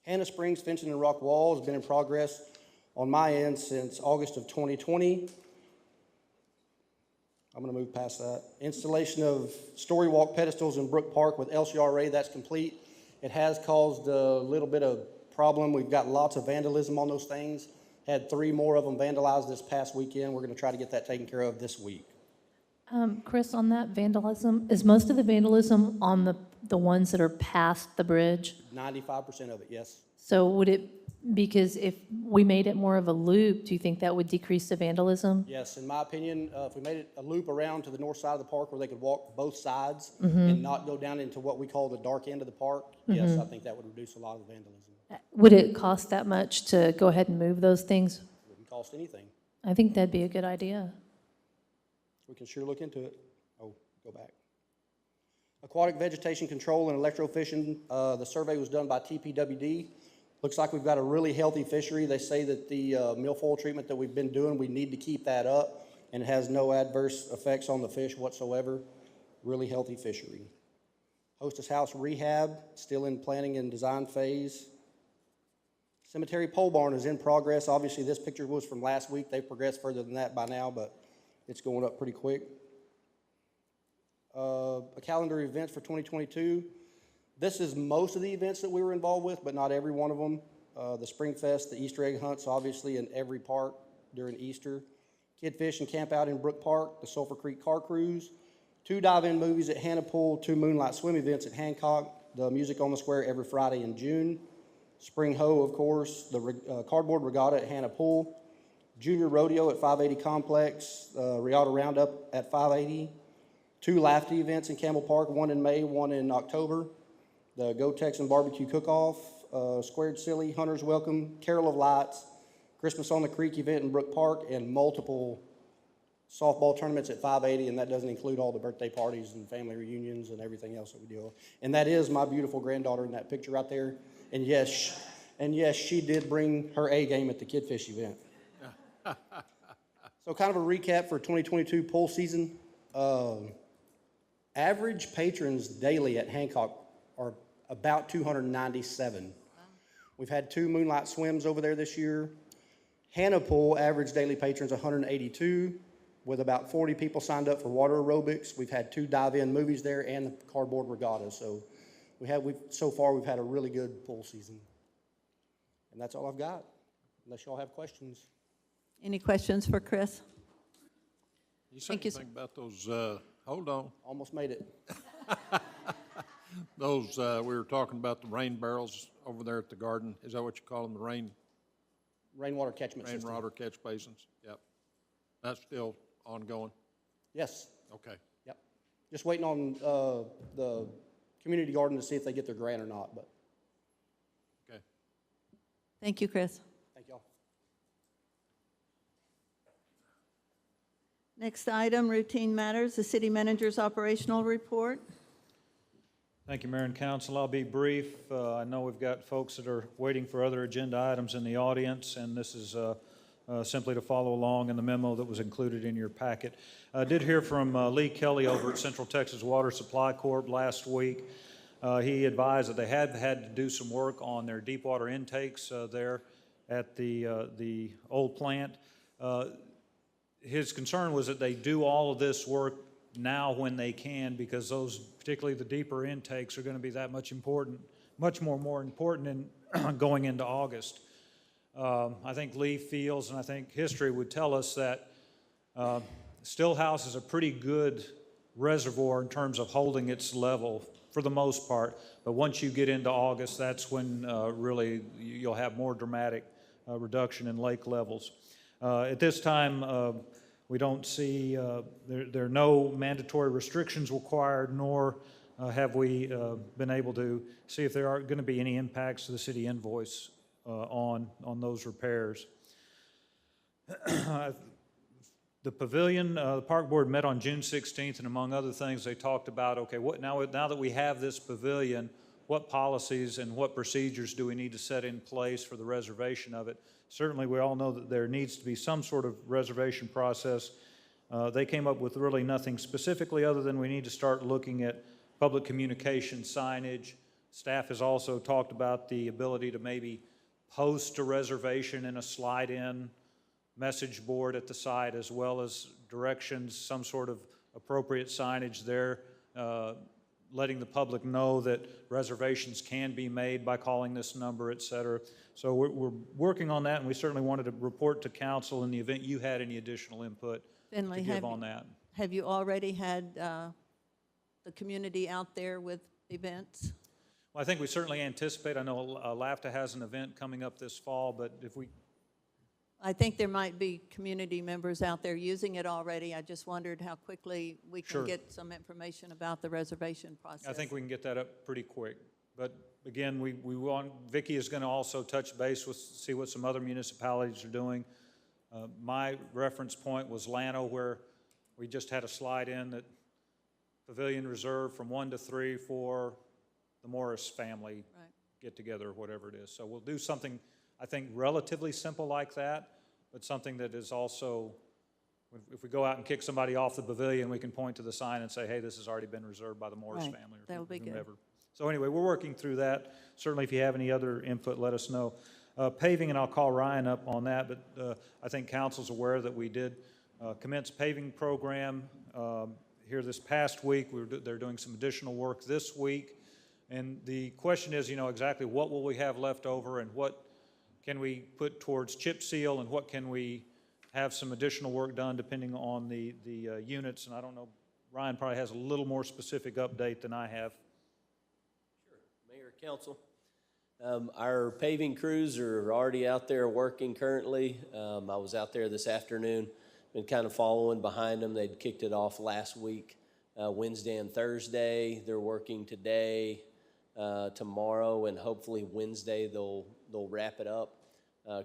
Hannah Springs fencing and rock wall has been in progress on my end since August of 2020. I'm going to move past that. Installation of story walk pedestals in Brook Park with LCRA, that's complete. It has caused a little bit of problem. We've got lots of vandalism on those things. Had 3 more of them vandalized this past weekend. We're gonna try to get that taken care of this week. Chris, on that vandalism, is most of the vandalism on the ones that are past the bridge? 95% of it, yes. So would it, because if we made it more of a loop, do you think that would decrease the vandalism? Yes, in my opinion, if we made it a loop around to the north side of the park where they could walk both sides and not go down into what we call the dark end of the park, yes, I think that would reduce a lot of the vandalism. Would it cost that much to go ahead and move those things? Wouldn't cost anything. I think that'd be a good idea. We can sure look into it. Oh, go back. Aquatic vegetation control and electrofishing, the survey was done by TPWD. Looks like we've got a really healthy fishery. They say that the milfoil treatment that we've been doing, we need to keep that up, and it has no adverse effects on the fish whatsoever. Really healthy fishery. Hostess house rehab, still in planning and design phase. Cemetery pole barn is in progress. Obviously, this picture was from last week. They've progressed further than that by now, but it's going up pretty quick. A calendar of events for 2022. This is most of the events that we were involved with, but not every one of them. The Spring Fest, the Easter egg hunts, obviously in every park during Easter. Kid Fish and Camp Out in Brook Park, the Sulphur Creek Car Cruise. 2 dive-in movies at Hannah Pool, 2 moonlight swim events at Hancock. The Music on the Square every Friday in June. Spring Ho, of course. The Cardboard Regatta at Hannah Pool. Junior Rodeo at 580 Complex. Regatta Roundup at 580. 2 Lafty events in Campbell Park, 1 in May, 1 in October. The Go Texan Barbecue Cook-Off, Squared Silly, Hunter's Welcome, Carol of Lights, Christmas on the Creek event in Brook Park, and multiple softball tournaments at 580, and that doesn't include all the birthday parties and family reunions and everything else that we do. And that is my beautiful granddaughter in that picture right there. And yes, she did bring her A game at the Kid Fish event. So kind of a recap for 2022 pool season. Average patrons daily at Hancock are about 297. Wow. We've had 2 moonlight swims over there this year. Hannah Pool, average daily patrons 182, with about 40 people signed up for water aerobics. We've had 2 dive-in movies there and the cardboard regatta. So so far we've had a really good pool season. And that's all I've got, unless y'all have questions. Any questions for Chris? You said anything about those, hold on, Almost made it. those, we were talking about the rain barrels over there at the garden. Is that what you call them, the Rainwater catchment system. rainwater catch basins? Yep. That's still ongoing? Yes. Okay. Yep. Just waiting on the community garden to see if they get their grant or not, but Okay. Thank you, Chris. thank y'all. Next item, routine matters, the city manager's operational report. Thank you, Mayor and Council. I'll be brief. I know we've got folks that are waiting for other agenda items in the audience, and this is simply to follow along in the memo that was included in your packet. I did hear from Lee Kelly over at Central Texas Water Supply Corp. last week. He advised that they had to do some work on their deep water intakes there at the old plant. His concern was that they do all of this work now when they can, because those, particularly the deeper intakes, are going to be that much more important in going into August. I think Lee feels, and I think history would tell us that Stillhouse is a pretty good reservoir in terms of holding its level for the most part. But once you get into August, that's when really you'll have more dramatic reduction in lake levels. At this time, we don't see, there are no mandatory restrictions required, nor have we been able to see if there are going to be any impacts to the city invoice on those repairs. The pavilion, the park board met on June 16th, and among other things, they talked about, okay, now that we have this pavilion, what policies and what procedures do we need to set in place for the reservation of it? Certainly, we all know that there needs to be some sort of reservation process. They came up with really nothing specifically other than we need to start looking at public communication signage. Staff has also talked about the ability to maybe post a reservation in a slide-in message board at the site, as well as directions, some sort of appropriate signage there letting the public know that reservations can be made by calling this number, et cetera. So we're working on that, and we certainly wanted to report to council in the event you had any additional input Finley, to give on that. have you already had the community out there with events? Well, I think we certainly anticipate, I know LAFTA has an event coming up this fall, but if we, I think there might be community members out there using it already. I just wondered how quickly we can Sure. get some information about the reservation process. I think we can get that up pretty quick. But again, we want, Vicki is going to also touch base with, see what some other municipalities are doing. My reference point was Llano, where we just had a slide in that pavilion reserved from 1 to 3 for the Morris family Right. get together, or whatever it is. So we'll do something, I think, relatively simple like that, but something that is also, if we go out and kick somebody off the pavilion, we can point to the sign and say, hey, this has already been reserved by the Morris Right. family, or That'll be good. whomever. So anyway, we're working through that. Certainly, if you have any other input, let us know. Paving, and I'll call Ryan up on that, but I think council's aware that we did commence paving program here this past week. They're doing some additional work this week. And the question is, exactly what will we have left over, and what can we put towards chip seal, and what can we have some additional work done depending on the units. And I don't know, Ryan probably has a little more specific update than I have. Mayor, council. Our paving crews are already out there working currently. I was out there this afternoon, been kind of following behind them. They'd kicked it off last week, Wednesday and Thursday. They're working today, tomorrow, and hopefully Wednesday they'll wrap it up.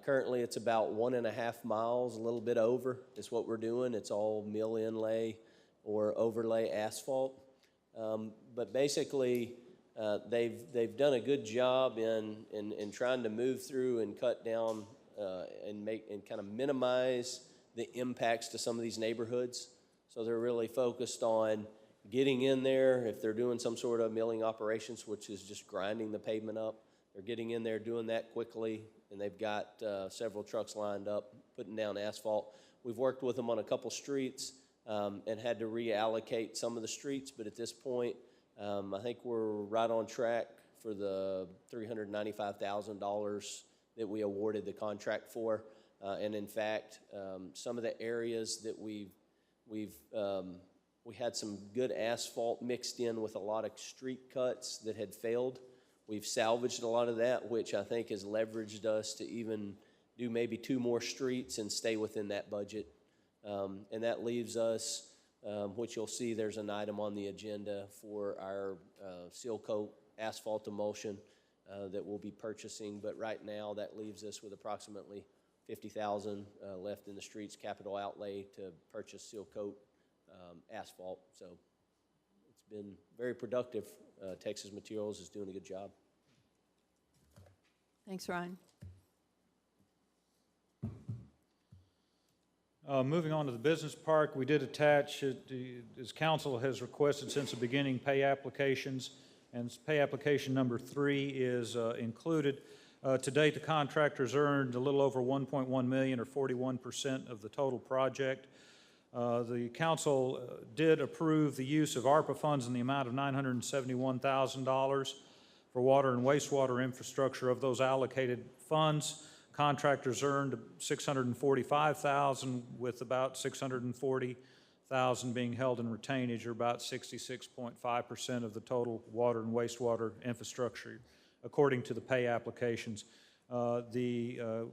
Currently it's about 1.5 miles, a little bit over is what we're doing. It's all mill inlay or overlay asphalt. But basically, they've done a good job in trying to move through and cut down and kind of minimize the impacts to some of these neighborhoods. So they're really focused on getting in there. If they're doing some sort of milling operations, which is just grinding the pavement up, they're getting in there, doing that quickly, and they've got several trucks lined up, putting down asphalt. We've worked with them on a couple streets and had to reallocate some of the streets, but at this point, I think we're right on track for the $395,000 that we awarded the contract for. And in fact, some of the areas that we had some good asphalt mixed in with a lot of street cuts that had failed. We've salvaged a lot of that, which I think has leveraged us to even do maybe 2 more streets and stay within that budget. And that leaves us, which you'll see there's an item on the agenda for our seal coat asphalt emulsion that we'll be purchasing. But right now that leaves us with approximately $50,000 left in the streets capital outlay to purchase seal coat asphalt. So it's been very productive. Texas Materials is doing a good job. Thanks, Ryan. Moving on to the business park, we did attach, as council has requested since the beginning, pay applications, and pay application number 3 is included. To date, the contractors earned a little over $1.1 million, or 41% of the total project. The council did approve the use of ARPA funds in the amount of $971,000 for water and wastewater infrastructure. Of those allocated funds, contractors earned $645,000, with about $640,000 being held in retainage, or about 66.5% of the total water and wastewater infrastructure, according to the pay applications. The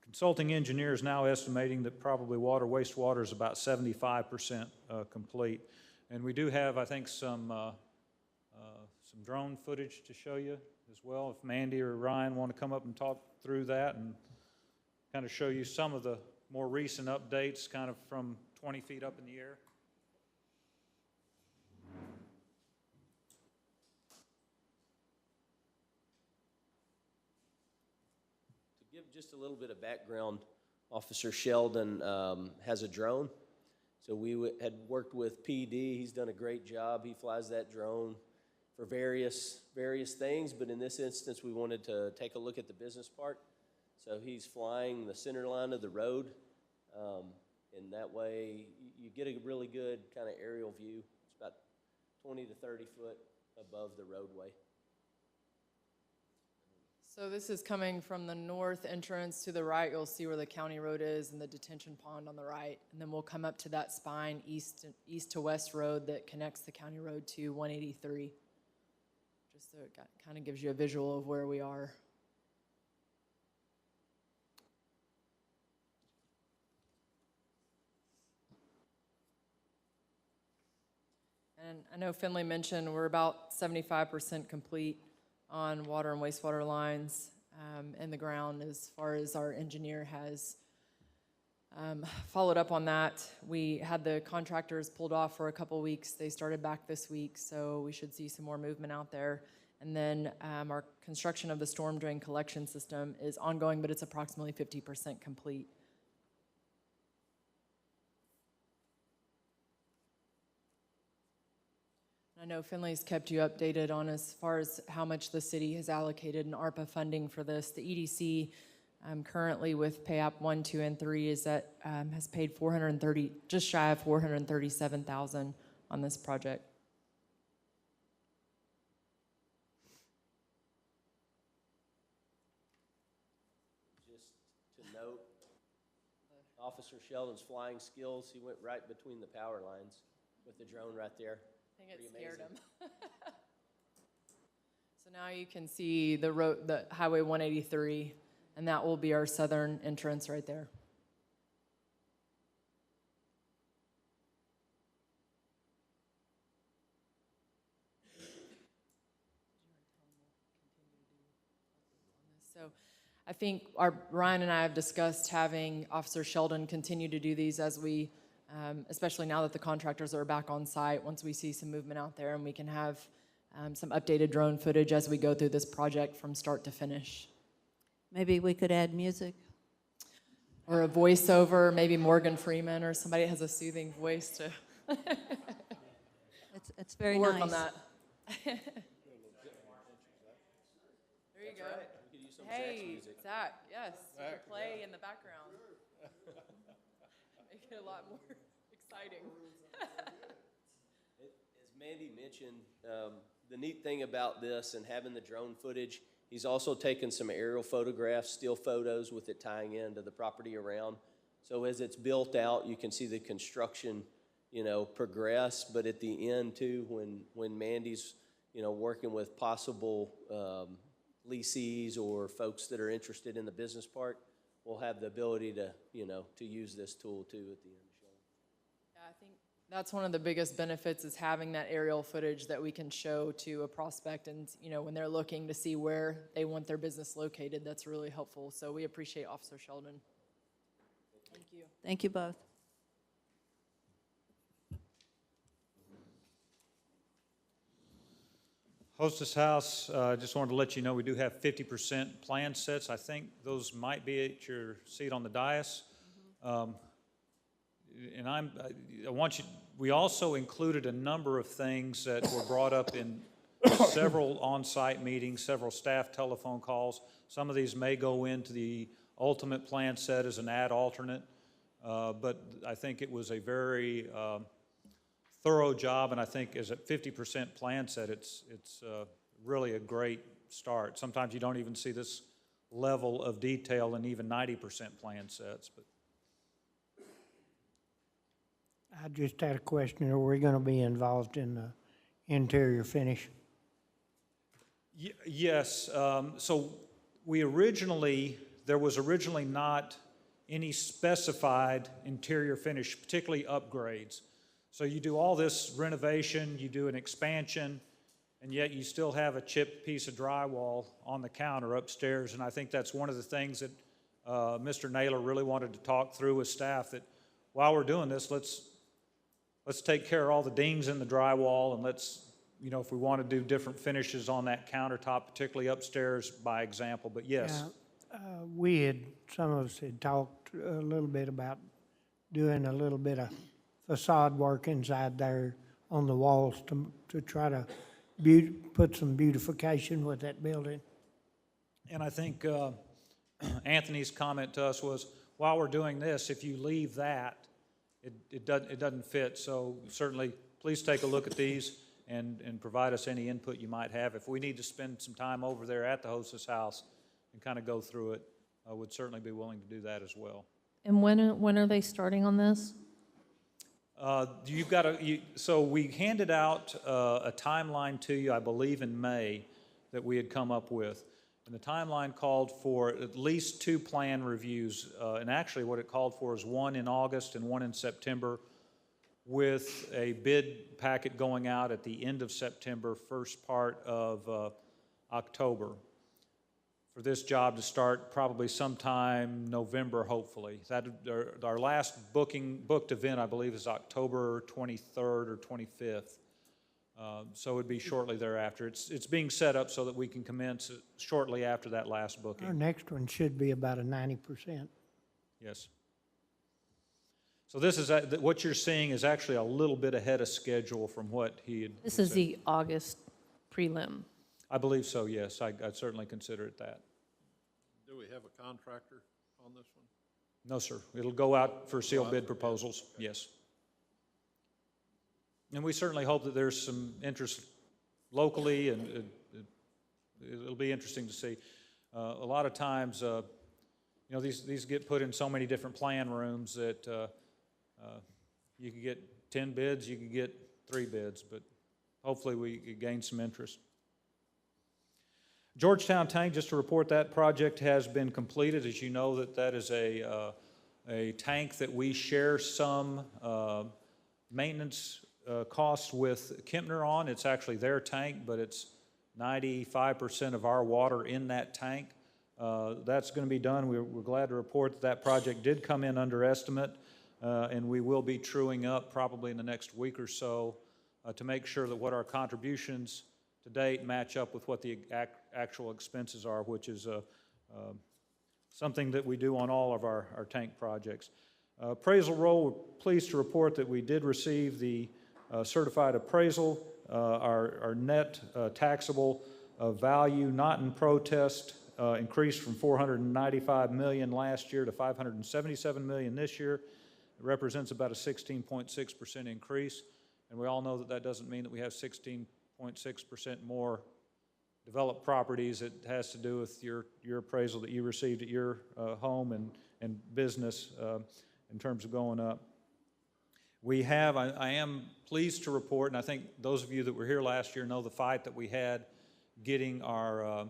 consulting engineer is now estimating that probably wastewater is about 75% complete. And we do have, I think, some drone footage to show you as well. If Mandy or Ryan want to come up and talk through that and kind of show you some of the more recent updates, kind of from 20 feet up in the air. To give just a little bit of background, Officer Sheldon has a drone. So we had worked with PD. He's done a great job. He flies that drone for various things, but in this instance, we wanted to take a look at the business park. So he's flying the center line of the road, and that way you get a really good kind of aerial view. It's about 20 to 30 foot above the roadway. So this is coming from the north entrance. To the right, you'll see where the county road is and the detention pond on the right. And then we'll come up to that spine, east to west road that connects the county road to 183. Just so it kind of gives you a visual of where we are. And I know Finley mentioned we're about 75% complete on water and wastewater lines in the ground, as far as our engineer has followed up on that. We had the contractors pulled off for a couple weeks. They started back this week, so we should see some more movement out there. And then our construction of the storm drain collection system is ongoing, but it's approximately 50% complete. I know Finley's kept you updated on as far as how much the city has allocated in ARPA funding for this. The EDC currently with PAYAP 1, 2, and 3 is that has paid just shy of $437,000 on this project. Just to note, Officer Sheldon's flying skills, he went right between the power lines with the drone right there. I think it scared him. So now you can see the road, the Highway 183, and that will be our southern entrance right there. So I think Ryan and I have discussed having Officer Sheldon continue to do these as we, especially now that the contractors are back on site, once we see some movement out there, and we can have some updated drone footage as we go through this project from start to finish. Maybe we could add music. Or a voiceover, maybe Morgan Freeman or somebody that has a soothing voice to It's very work nice. on that. There you go. Right. We could use some Zach's Hey, music. Zach, yes, you could play in the background. Make it a lot more exciting. As Mandy mentioned, the neat thing about this and having the drone footage, he's also taken some aerial photographs, still photos with it tying into the property around. So as it's built out, you can see the construction, progress. But at the end too, when Mandy's, working with possible leasees or folks that are interested in the business park, we'll have the ability to, to use this tool too at the end. Yeah, I think that's one of the biggest benefits is having that aerial footage that we can show to a prospect, and when they're looking to see where they want their business located, that's really helpful. So we appreciate Officer Sheldon. Thank you. Thank you both. Hostess House, just wanted to let you know we do have 50% plan sets. I think those might be at your seat on the dais. And I want you, we also included a number of things that were brought up in several on-site meetings, several staff telephone calls. Some of these may go into the ultimate plan set as an ad alternate, but I think it was a very thorough job, and I think as a 50% plan set, it's really a great start. Sometimes you don't even see this level of detail in even 90% plan sets. But I just had a question. Are we going to be involved in the interior finish? Yes. So there was originally not any specified interior finish, particularly upgrades. So you do all this renovation, you do an expansion, and yet you still have a chipped piece of drywall on the counter upstairs. And I think that's one of the things that Mr. Naylor really wanted to talk through with staff, that while we're doing this, let's take care of all the dings in the drywall, and let's, if we want to do different finishes on that countertop, particularly upstairs by example, but yes. Yeah, some of us had talked a little bit about doing a little bit of facade work inside there on the walls to try to put some beautification with that building. And I think Anthony's comment to us was, while we're doing this, if you leave that, it doesn't fit. So certainly, please take a look at these. and provide us any input you might have. If we need to spend some time over there at the hostess house and kind of go through it, I would certainly be willing to do that as well. And when are they starting on this? You've got so we handed out a timeline to you, I believe in May, that we had come up with. And the timeline called for at least 2 plan reviews. And actually what it called for is one in August and one in September, with a bid packet going out at the end of September, first part of October, for this job to start probably sometime November, hopefully. Our last booked event, I believe, is October 23rd or 25th. So it would be shortly thereafter. It's being set up so that we can commence shortly after that last booking. Our next one should be about a 90%. Yes. So this is, what you're seeing is actually a little bit ahead of schedule from what he had. This is the August prelim. I believe so, yes. I'd certainly consider it that. Do we have a contractor on this one? No, sir. It'll go out for sealed bid proposals, yes. And we certainly hope that there's some interest locally, and it'll be interesting to see. A lot of times, you know, these get put in so many different plan rooms that you can get 10 bids, you can get 3 bids, but hopefully we gain some interest. Georgetown Tank, just to report, that project has been completed. As you know, that is a tank that we share some maintenance costs with Kempner on. It's actually their tank, but it's 95% of our water in that tank. That's going to be done. We're glad to report that that project did come in under estimate, and we will be truing up probably in the next week or so to make sure that what our contributions to date match up with what the actual expenses are, which is something that we do on all of our tank projects. Appraisal roll, we're pleased to report that we did receive the certified appraisal. Our net taxable value not in protest increased from $495 million last year to $577 million this year. It represents about a 16.6% increase, and we all know that that doesn't mean that we have 16.6% more developed properties. It has to do with your appraisal that you received at your home and business in terms of going up. We have, I am pleased to report, and I think those of you that were here last year know the fight that we had getting our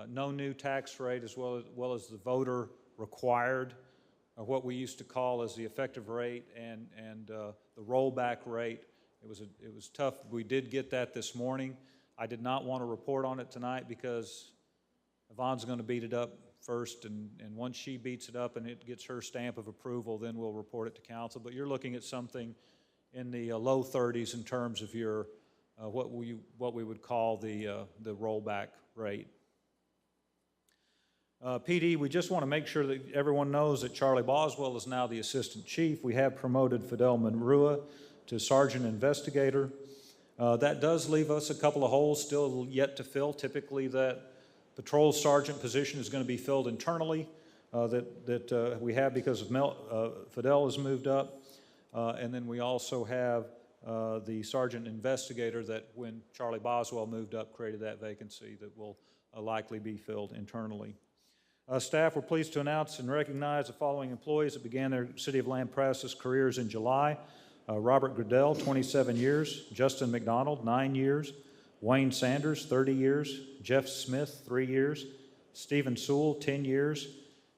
no new tax rate as well as the voter required, what we used to call as the effective rate and the rollback rate. It was tough. We did get that this morning. I did not want to report on it tonight because Yvonne's going to beat it up first, and once she beats it up and it gets her stamp of approval, then we'll report it to council. But you're looking at something in the low 30s in terms of your what we would call the rollback rate. PD, we just want to make sure that everyone knows that Charlie Boswell is now the assistant chief. We have promoted Fidel Monrua to sergeant investigator. That does leave us a couple of holes still yet to fill. Typically that patrol sergeant position is going to be filled internally that we have because of Fidel has moved up. And then we also have the sergeant investigator that when Charlie Boswell moved up created that vacancy that will likely be filled internally. Staff, we're pleased to announce and recognize the following employees that began their City of Lampasas careers in July. Robert Gradell, 27 years. Justin McDonald, 9 years. Wayne Sanders, 30 years. Jeff Smith, 3 years. Stephen Sewell, 10 years.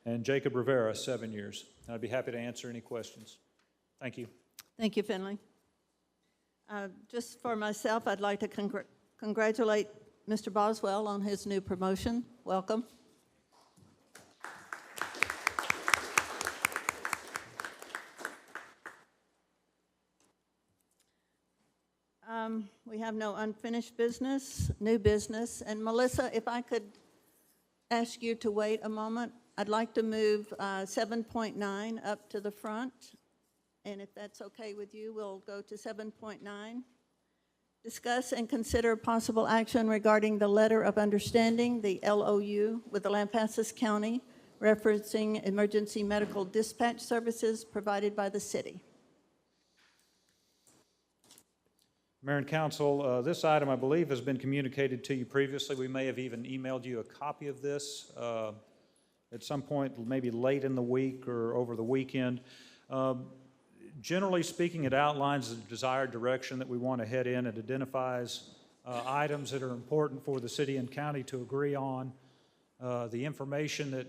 And Jacob Rivera, 7 years. And I'd be happy to answer any questions. Thank you. Thank you, Finley. Just for myself, I'd like to congratulate Mr. Boswell on his new promotion. Welcome. We have no unfinished business, new business. And Melissa, if I could ask you to wait a moment, I'd like to move 7.9 up to the front. And if that's okay with you, we'll go to 7.9. Discuss and consider possible action regarding the letter of understanding, the LOU, with the Lampasas County, referencing emergency medical dispatch services provided by the city. Mayor and Council, this item, I believe, has been communicated to you previously. We may have even emailed you a copy of this at some point, maybe late in the week or over the weekend. Generally speaking, it outlines the desired direction that we want to head in. It identifies items that are important for the city and county to agree on, the information that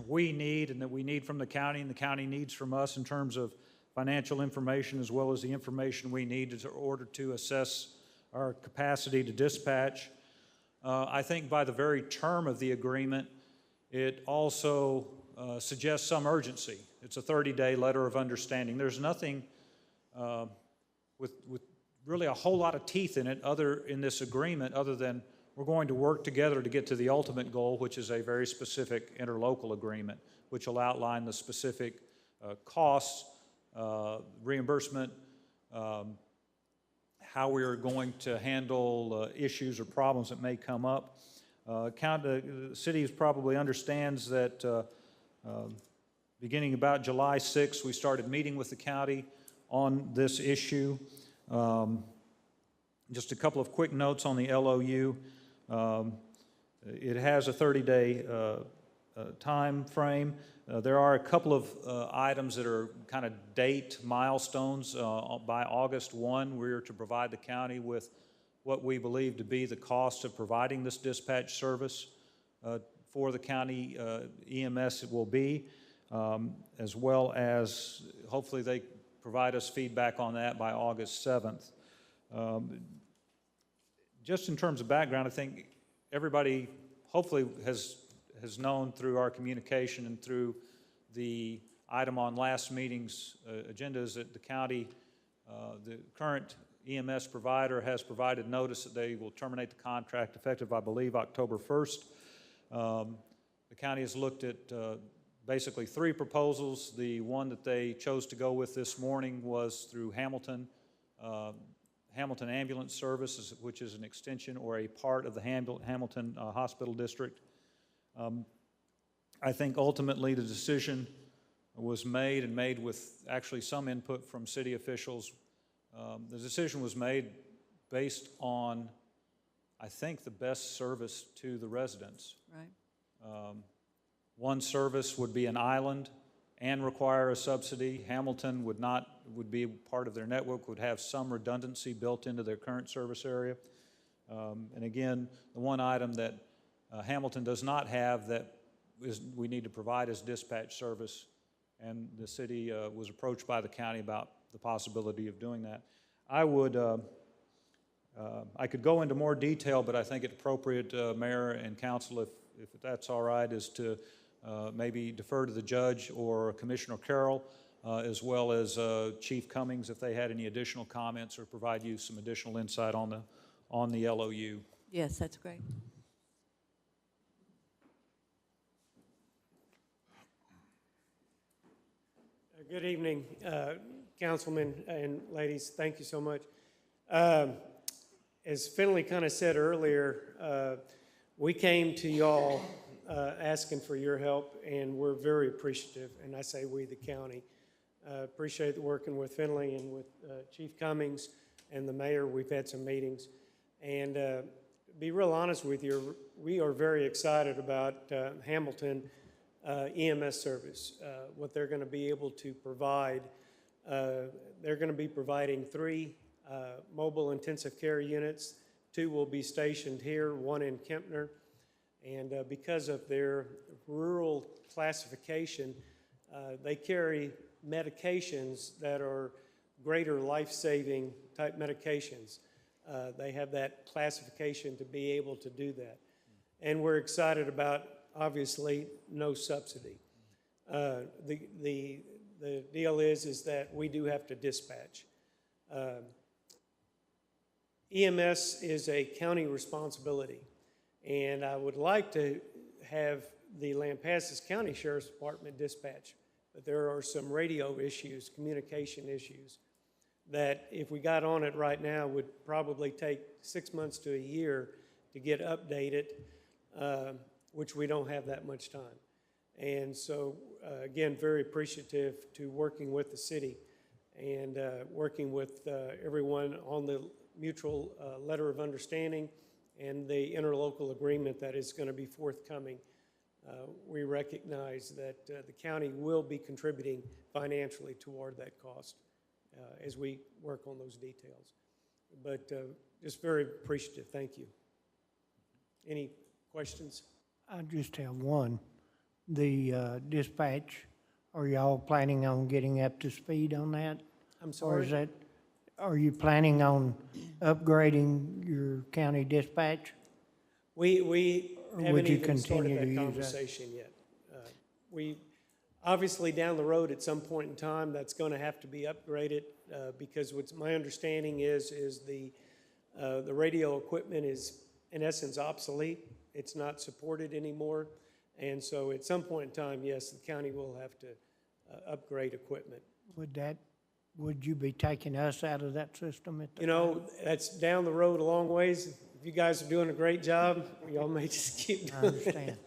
we need and that we need from the county and the county needs from us in terms of financial information, as well as the information we need in order to assess our capacity to dispatch. I think by the very term of the agreement, it also suggests some urgency. It's a 30-day letter of understanding. There's nothing with really a whole lot of teeth in it in this agreement other than we're going to work together to get to the ultimate goal, which is a very specific interlocal agreement, which will outline the specific costs, reimbursement, how we are going to handle issues or problems that may come up. The city probably understands that beginning about July 6th, we started meeting with the county on this issue. Just a couple of quick notes on the LOU. It has a 30-day time frame. There are a couple of items that are kind of date milestones. By August 1, we're to provide the county with what we believe to be the cost of providing this dispatch service for the county EMS it will be, as well as hopefully they provide us feedback on that by August 7th. Just in terms of background, I think everybody hopefully has known through our communication and through the item on last meeting's agenda is that the county, the current EMS provider has provided notice that they will terminate the contract effective, I believe, October 1st. The county has looked at basically 3 proposals. The one that they chose to go with this morning was through Hamilton Ambulance Services, which is an extension or a part of the Hamilton Hospital District. I think ultimately the decision was made with actually some input from city officials. The decision was made based on, I think, the best service to the residents. Right. One service would be an island and require a subsidy. Hamilton would be part of their network, would have some redundancy built into their current service area. And again, the one item that Hamilton does not have that we need to provide is dispatch service, and the city was approached by the county about the possibility of doing that. I could go into more detail, but I think it's appropriate, Mayor and Council, if that's all right, is to maybe defer to the judge or Commissioner Carroll, as well as Chief Cummings, if they had any additional comments or provide you some additional insight on the LOU. Yes, that's great. Good evening, councilmen and ladies. Thank you so much. As Finley kind of said earlier, we came to y'all asking for your help, and we're very appreciative, and I say we, the county. Appreciate working with Finley and with Chief Cummings and the mayor. We've had some meetings. And to be real honest with you, we are very excited about Hamilton EMS service, what they're going to be able to provide. They're going to be providing 3 mobile intensive care units. 2 will be stationed here, 1 in Kempner. And because of their rural classification, they carry medications that are greater life-saving type medications. They have that classification to be able to do that. And we're excited about, obviously, no subsidy. The deal is that we do have to dispatch. EMS is a county responsibility, and I would like to have the Lampasas County Sheriff's Department dispatch, but there are some radio issues, communication issues, that if we got on it right now would probably take 6 months to a year to get updated, which we don't have that much time. And so, again, very appreciative to working with the city. and working with everyone on the mutual letter of understanding and the interlocal agreement that is going to be forthcoming. We recognize that the county will be contributing financially toward that cost as we work on those details. But just very appreciative. Thank you. Any questions? I just have one. The dispatch, are y'all planning on getting up to speed on that? I'm Or sorry? is that, are you planning on upgrading your county dispatch? We Or haven't would you even started continue to that use that? conversation yet. We, obviously down the road at some point in time, that's going to have to be upgraded because what's my understanding is the radio equipment is in essence obsolete. It's not supported anymore. And so at some point in time, yes, the county will have to upgrade equipment. Would you be taking us out of that system at the You know, that's down the road a long ways. If you guys are doing a great job, y'all may just keep I doing understand. it.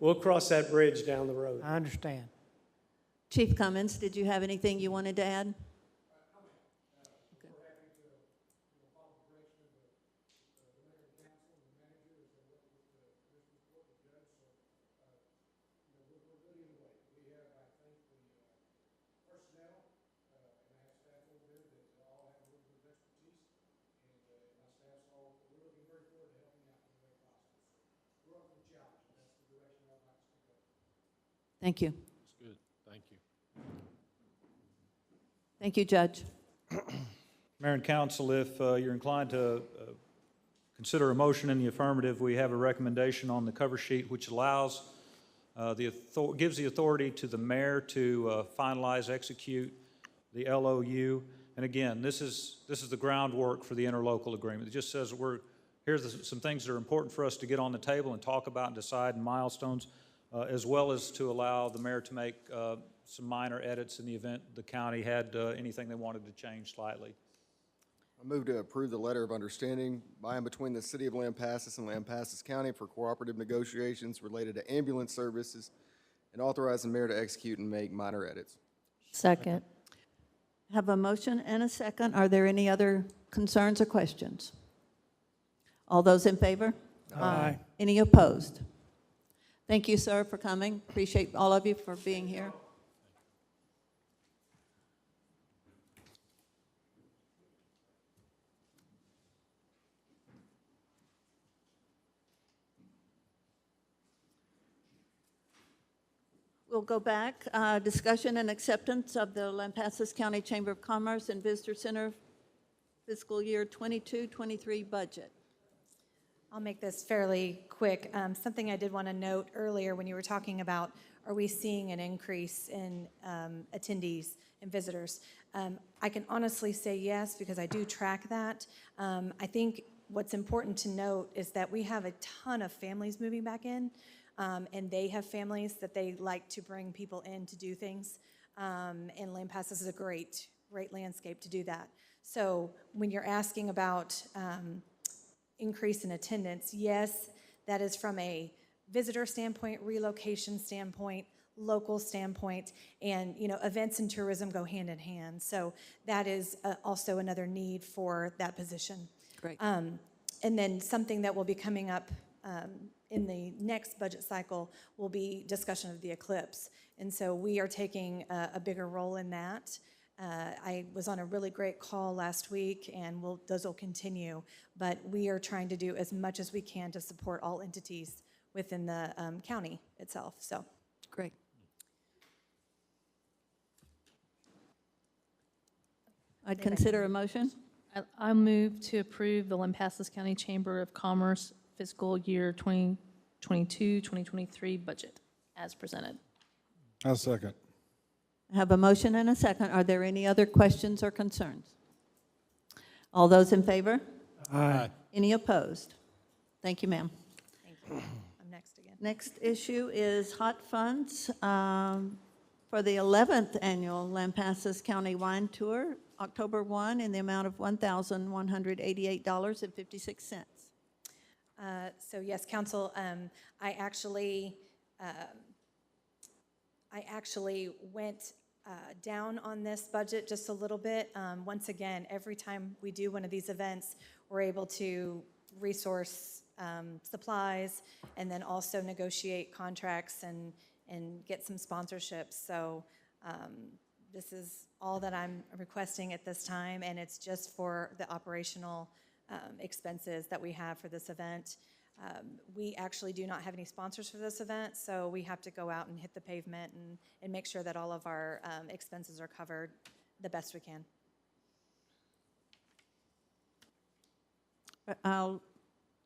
We'll cross that bridge down the road. I understand. Chief Cummins, did you have anything you wanted to add? Thank you. That's good. Thank you. Thank you, Judge. Mayor and council, if you're inclined to consider a motion in the affirmative, we have a recommendation on the cover sheet which allows, gives the authority to the mayor to finalize, execute the LOU. And again, this is the groundwork for the interlocal agreement. It just says here's some things that are important for us to get on the table and talk about and decide, and milestones, as well as to allow the mayor to make some minor edits in the event the county had anything they wanted to change slightly. I move to approve the letter of understanding by and between the City of Lampasas and Lampasas County for cooperative negotiations related to ambulance services and authorize the mayor to execute and make minor edits. Second. Have a motion and a second. Are there any other concerns or questions? All those in favor? Aye. Any opposed? Thank you, sir, for coming. Appreciate all of you for being here. We'll go back. Discussion and acceptance of the Lampasas County Chamber of Commerce and Visitor Center fiscal year 22-23 budget. I'll make this fairly quick. Something I did want to note earlier when you were talking about, are we seeing an increase in attendees and visitors? I can honestly say yes, because I do track that. I think what's important to note is that we have a ton of families moving back in, and they have families that they like to bring people in to do things. And Lampasas is a great landscape to do that. So when you're asking about increase in attendance, yes, that is from a visitor standpoint, relocation standpoint, local standpoint, and events and tourism go hand in hand. So that is also another need for that position. Great. And then something that will be coming up in the next budget cycle will be discussion of the eclipse. And so we are taking a bigger role in that. I was on a really great call last week, and those will continue. But we are trying to do as much as we can to support all entities within the county itself. So Great. I'd consider a motion. I move to approve the Lampasas County Chamber of Commerce fiscal year 2022, 2023 budget as presented. I'll second. I have a motion and a second. Are there any other questions or concerns? All those in favor? Aye. Any opposed? Thank you, ma'am. thank you. I'm next again. Next issue is hot funds for the 11th annual Lampasas County Wine Tour, October 1, in the amount of $1,188.56. So yes, council, I actually went down on this budget just a little bit. Once again, every time we do one of these events, we're able to resource supplies and then also negotiate contracts and get some sponsorships. So this is all that I'm requesting at this time, and it's just for the operational expenses that we have for this event. We actually do not have any sponsors for this event, so we have to go out and hit the pavement and make sure that all of our expenses are covered the best we can. I'll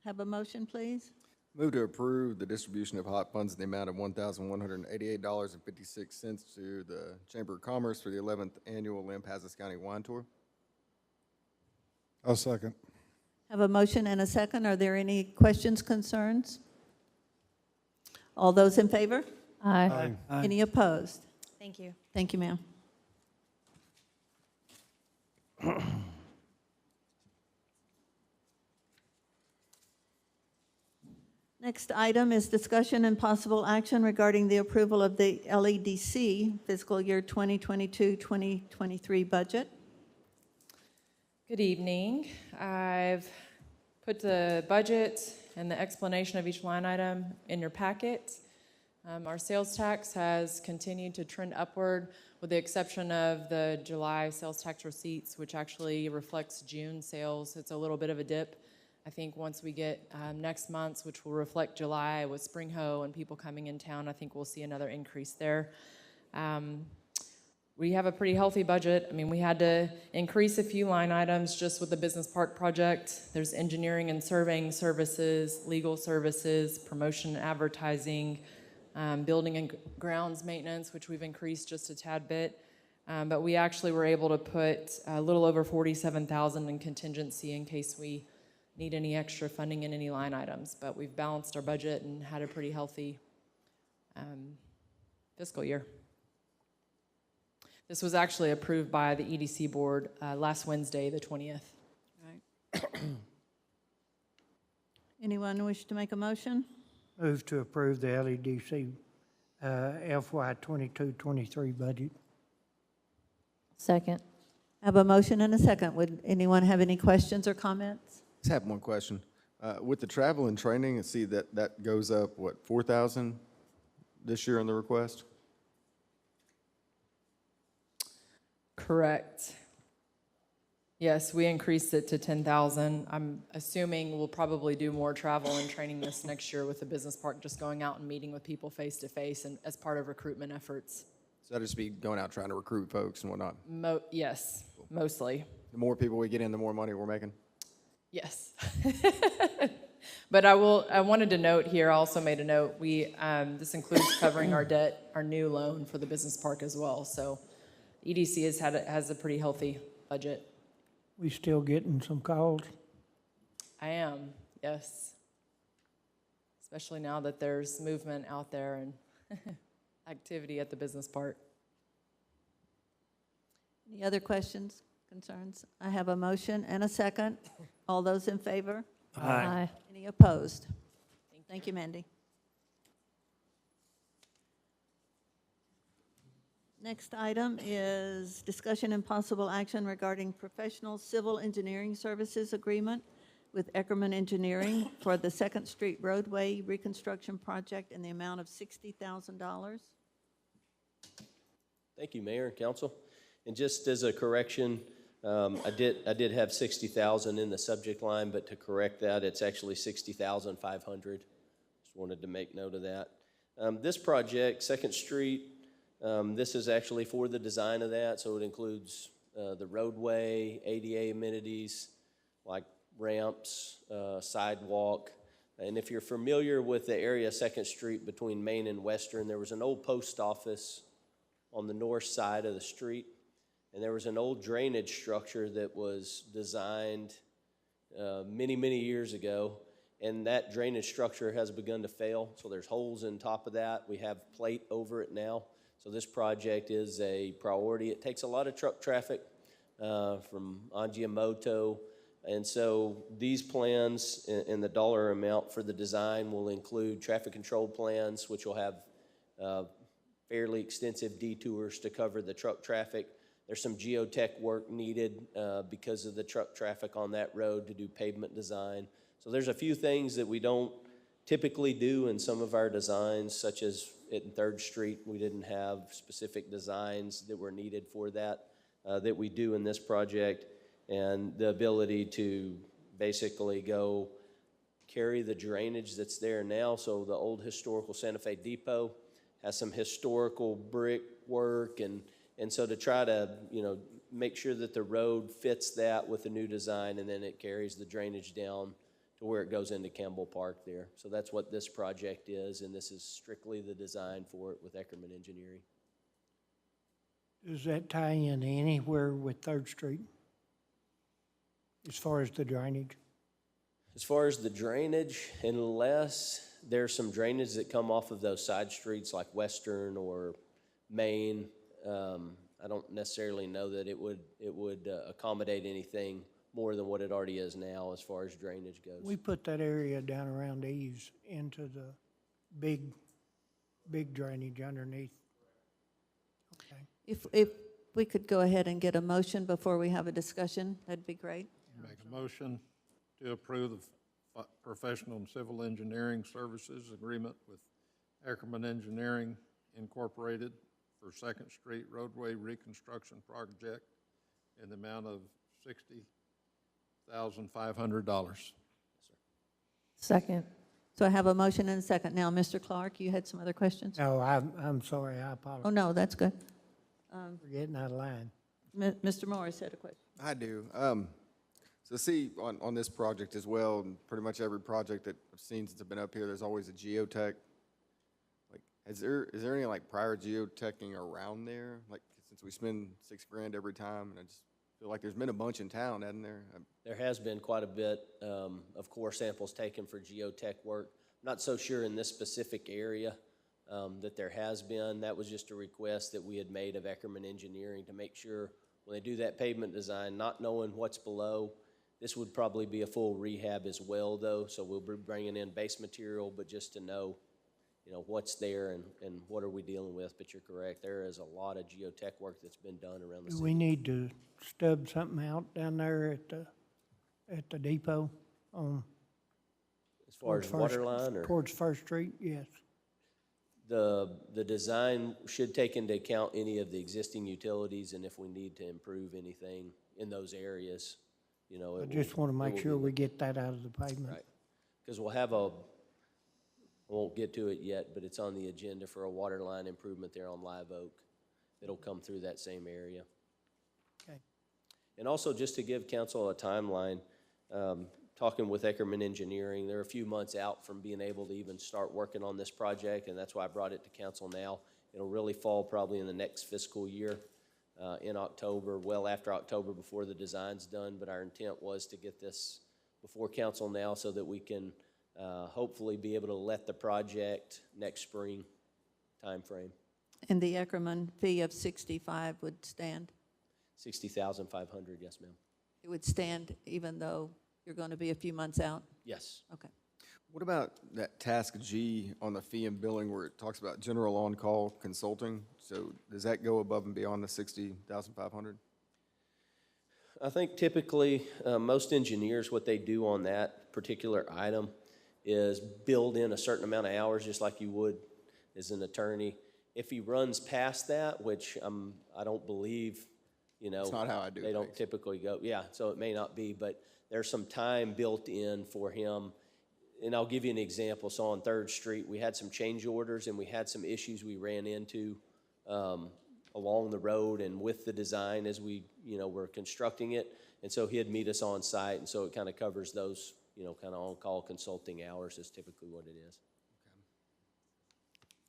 have a motion, please. Move to approve the distribution of hot funds in the amount of $1,188.56 to the Chamber of Commerce for the 11th Annual Lampasas County Wine Tour. I'll second. Have a motion and a second. Are there any questions, concerns? All those in favor? Aye. Any opposed? Thank you. Thank you, ma'am. Next item is discussion and possible action regarding the approval of the LEDC fiscal year 2022-2023 budget. Good evening. I've put the budget and the explanation of each line item in your packet. Our sales tax has continued to trend upward with the exception of the July sales tax receipts, which actually reflects June sales. It's a little bit of a dip. I think once we get next month's, which will reflect July with Spring Hoe and people coming in town, I think we'll see another increase there. We have a pretty healthy budget. I mean, we had to increase a few line items just with the business park project. There's engineering and surveying services, legal services, promotion and advertising, building and grounds maintenance, which we've increased just a tad bit. But we actually were able to put a little over $47,000 in contingency in case we need any extra funding in any line items. But we've balanced our budget and had a pretty healthy fiscal year. This was actually approved by the EDC board last Wednesday, the 20th. Right. Anyone wish to make a motion? Move to approve the LEDC FY 22-23 budget. Second. I have a motion and a second. Would anyone have any questions or comments? Just have one question. With the travel and training, I see that goes up, what, 4,000 this year on the request? Correct. Yes, we increased it to 10,000. I'm assuming we'll probably do more travel and training this next year with the business park, just going out and meeting with people face to face and as part of recruitment efforts. So that'll just be going out trying to recruit folks and whatnot? Yes, mostly. The more people we get in, the more money we're making? Yes. But I wanted to note here, I also made a note, this includes covering our debt, our new loan for the business park as well. So EDC has a pretty healthy budget. We still getting some calls? I am, yes. Especially now that there's movement out there and activity at the business park. Any other questions, concerns? I have a motion and a second. All those in favor? Aye. Any opposed? Thank you, Mandy. Next item is discussion and possible action regarding professional civil engineering services agreement with Eckerman Engineering for the 2nd Street roadway reconstruction project in the amount of $60,000. Thank you, Mayor and Council. And just as a correction, I did have 60,000 in the subject line, but to correct that, it's actually 60,500. Just wanted to make note of that. This project, 2nd Street, this is actually for the design of that, so it includes the roadway, ADA amenities like ramps, sidewalk. And if you're familiar with the area 2nd Street between Main and Western, there was an old post office on the north side of the street, and there was an old drainage structure that was designed many, many years ago, and that drainage structure has begun to fail, so there's holes in top of that. We have plate over it now. So this project is a priority. It takes a lot of truck traffic from Angiamoto. And so these plans and the dollar amount for the design will include traffic control plans, which will have fairly extensive detours to cover the truck traffic. There's some geotech work needed because of the truck traffic on that road to do pavement design. So there's a few things that we don't typically do in some of our designs, such as at 3rd Street, we didn't have specific designs that were needed for that, that we do in this project. And the ability to basically go carry the drainage that's there now. So the old historical Santa Fe Depot has some historical brick work, and so to try to, make sure that the road fits that with the new design, and then it carries the drainage down to where it goes into Campbell Park there. So that's what this project is, and this is strictly the design for it with Eckerman Engineering. Does that tie in anywhere with 3rd Street? As far as the drainage? As far as the drainage, unless there's some drainage that come off of those side streets like Western or Main, I don't necessarily know that it would accommodate anything more than what it already is now as far as drainage goes. We put that area down around Eves into the big drainage underneath. Okay. If we could go ahead and get a motion before we have a discussion, that'd be great. Make a motion to approve the professional and civil engineering services agreement with Eckerman Engineering Incorporated for 2nd Street roadway reconstruction project in the amount of $60,500. Second. So I have a motion and a second. Now, Mr. Clark, you had some other questions? No, I'm sorry, I Oh, apologize no, that's good. for getting out of line. Mr. Morris had a question. I do. So see, on this project as well, and pretty much every project that I've seen since I've been up here, there's always a geotech. Like, is there any like prior geoteching around there? Like, since we spend $6,000 every time, and I just feel like there's been a bunch in town, hasn't there? There has been quite a bit of core samples taken for geotech work. Not so sure in this specific area that there has been. That was just a request that we had made of Eckerman Engineering to make sure when they do that pavement design, not knowing what's below. This would probably be a full rehab as well, though, so we'll be bringing in base material, but just to know, what's there and what are we dealing with. But you're correct, there is a lot of geotech work that's been done around the Do city. we need to stub something out down there at the depot on? As far as water line or? Towards 1st Street, yes. The design should take into account any of the existing utilities and if we need to improve anything in those areas, I just want to make sure we get that out of the pavement. Right, because we'll have I won't get to it yet, but it's on the agenda for a water line improvement there on Live Oak. It'll come through that same area. Okay. And also, just to give council a timeline, talking with Eckerman Engineering, they're a few months out from being able to even start working on this project, and that's why I brought it to council now. It'll really fall probably in the next fiscal year, in October, well after October, before the design's done, but our intent was to get this before council now so that we can hopefully be able to let the project next spring timeframe. And the Eckerman fee of 65 would stand? 60,500, yes, ma'am. It would stand even though you're going to be a few months out? Yes. Okay. What about that task G on the fee and billing where it talks about general on-call consulting? So does that go above and beyond the 60,500? I think typically, most engineers, what they do on that particular item is build in a certain amount of hours, just like you would as an attorney. If he runs past that, which I don't believe, It's not how I do they don't things. typically go, yeah, so it may not be, but there's some time built in for him. And I'll give you an example. So on 3rd Street, we had some change orders and we had some issues we ran into along the road and with the design as we, were constructing it. And so he'd meet us on site, and so it kind of covers those, kind of on-call consulting hours is typically what it is.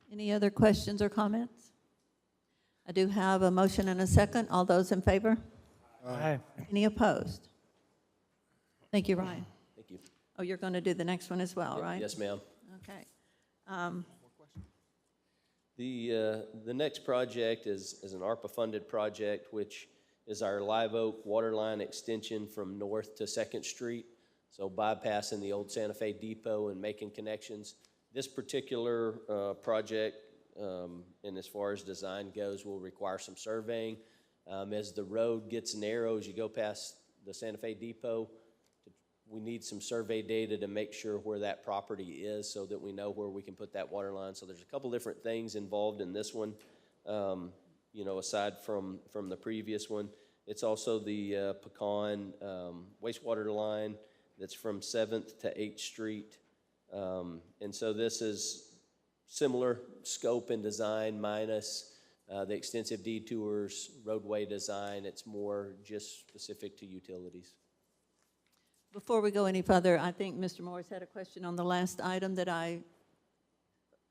Any other questions or comments? I do have a motion and a second. All those in favor? Aye. Any opposed? Thank you, Ryan. Thank you. Oh, you're going to do the next one as well, right? Yes, ma'am. Okay. The next project is an ARPA-funded project, which is our Live Oak water line extension from North to 2nd Street, so bypassing the old Santa Fe Depot and making connections. This particular project And as far as design goes, will require some surveying. As the road gets narrow, as you go past the Santa Fe Depot, we need some survey data to make sure where that property is so that we know where we can put that water line. So there's a couple different things involved in this one, you know, aside from the previous one. It's also the Pecan wastewater line that's from 7th to 8th Street. And so this is similar scope and design minus the extensive detours, roadway design. It's more just specific to utilities. Before we go any further, I think Mr. Morris had a question on the last item that I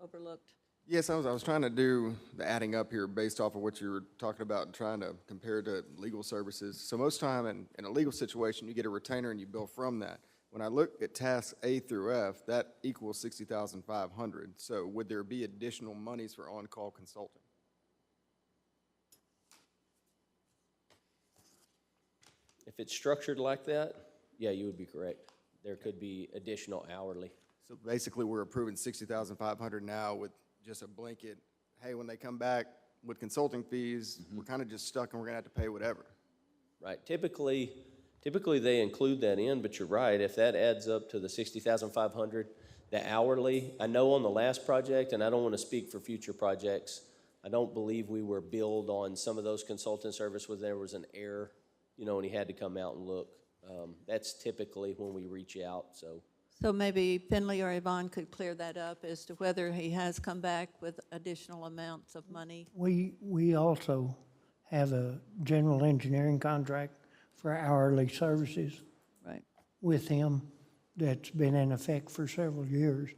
overlooked. Yes, I was trying to do the adding up here based off of what you were talking about and trying to compare to legal services. So most time in a legal situation, you get a retainer and you bill from that. When I look at tasks A through F, that equals $60,500. So would there be additional monies for on-call consulting? If it's structured like that, yeah, you would be correct. There could be additional hourly. So basically, we're approving $60,500 now with just a blanket, hey, when they come back with consulting fees, we're kind of just stuck and we're gonna have to pay whatever. Right, typically they include that in, but you're right, if that adds up to the $60,500, the hourly, I know on the last project, and I don't want to speak for future projects, I don't believe we were billed on some of those consultant service where there was an error, you know, and he had to come out and look. That's typically when we reach out, so. So maybe Finley or Yvonne could clear that up as to whether he has come back with additional amounts of money. We also have a general engineering contract for hourly services Right. with him that's been in effect for several years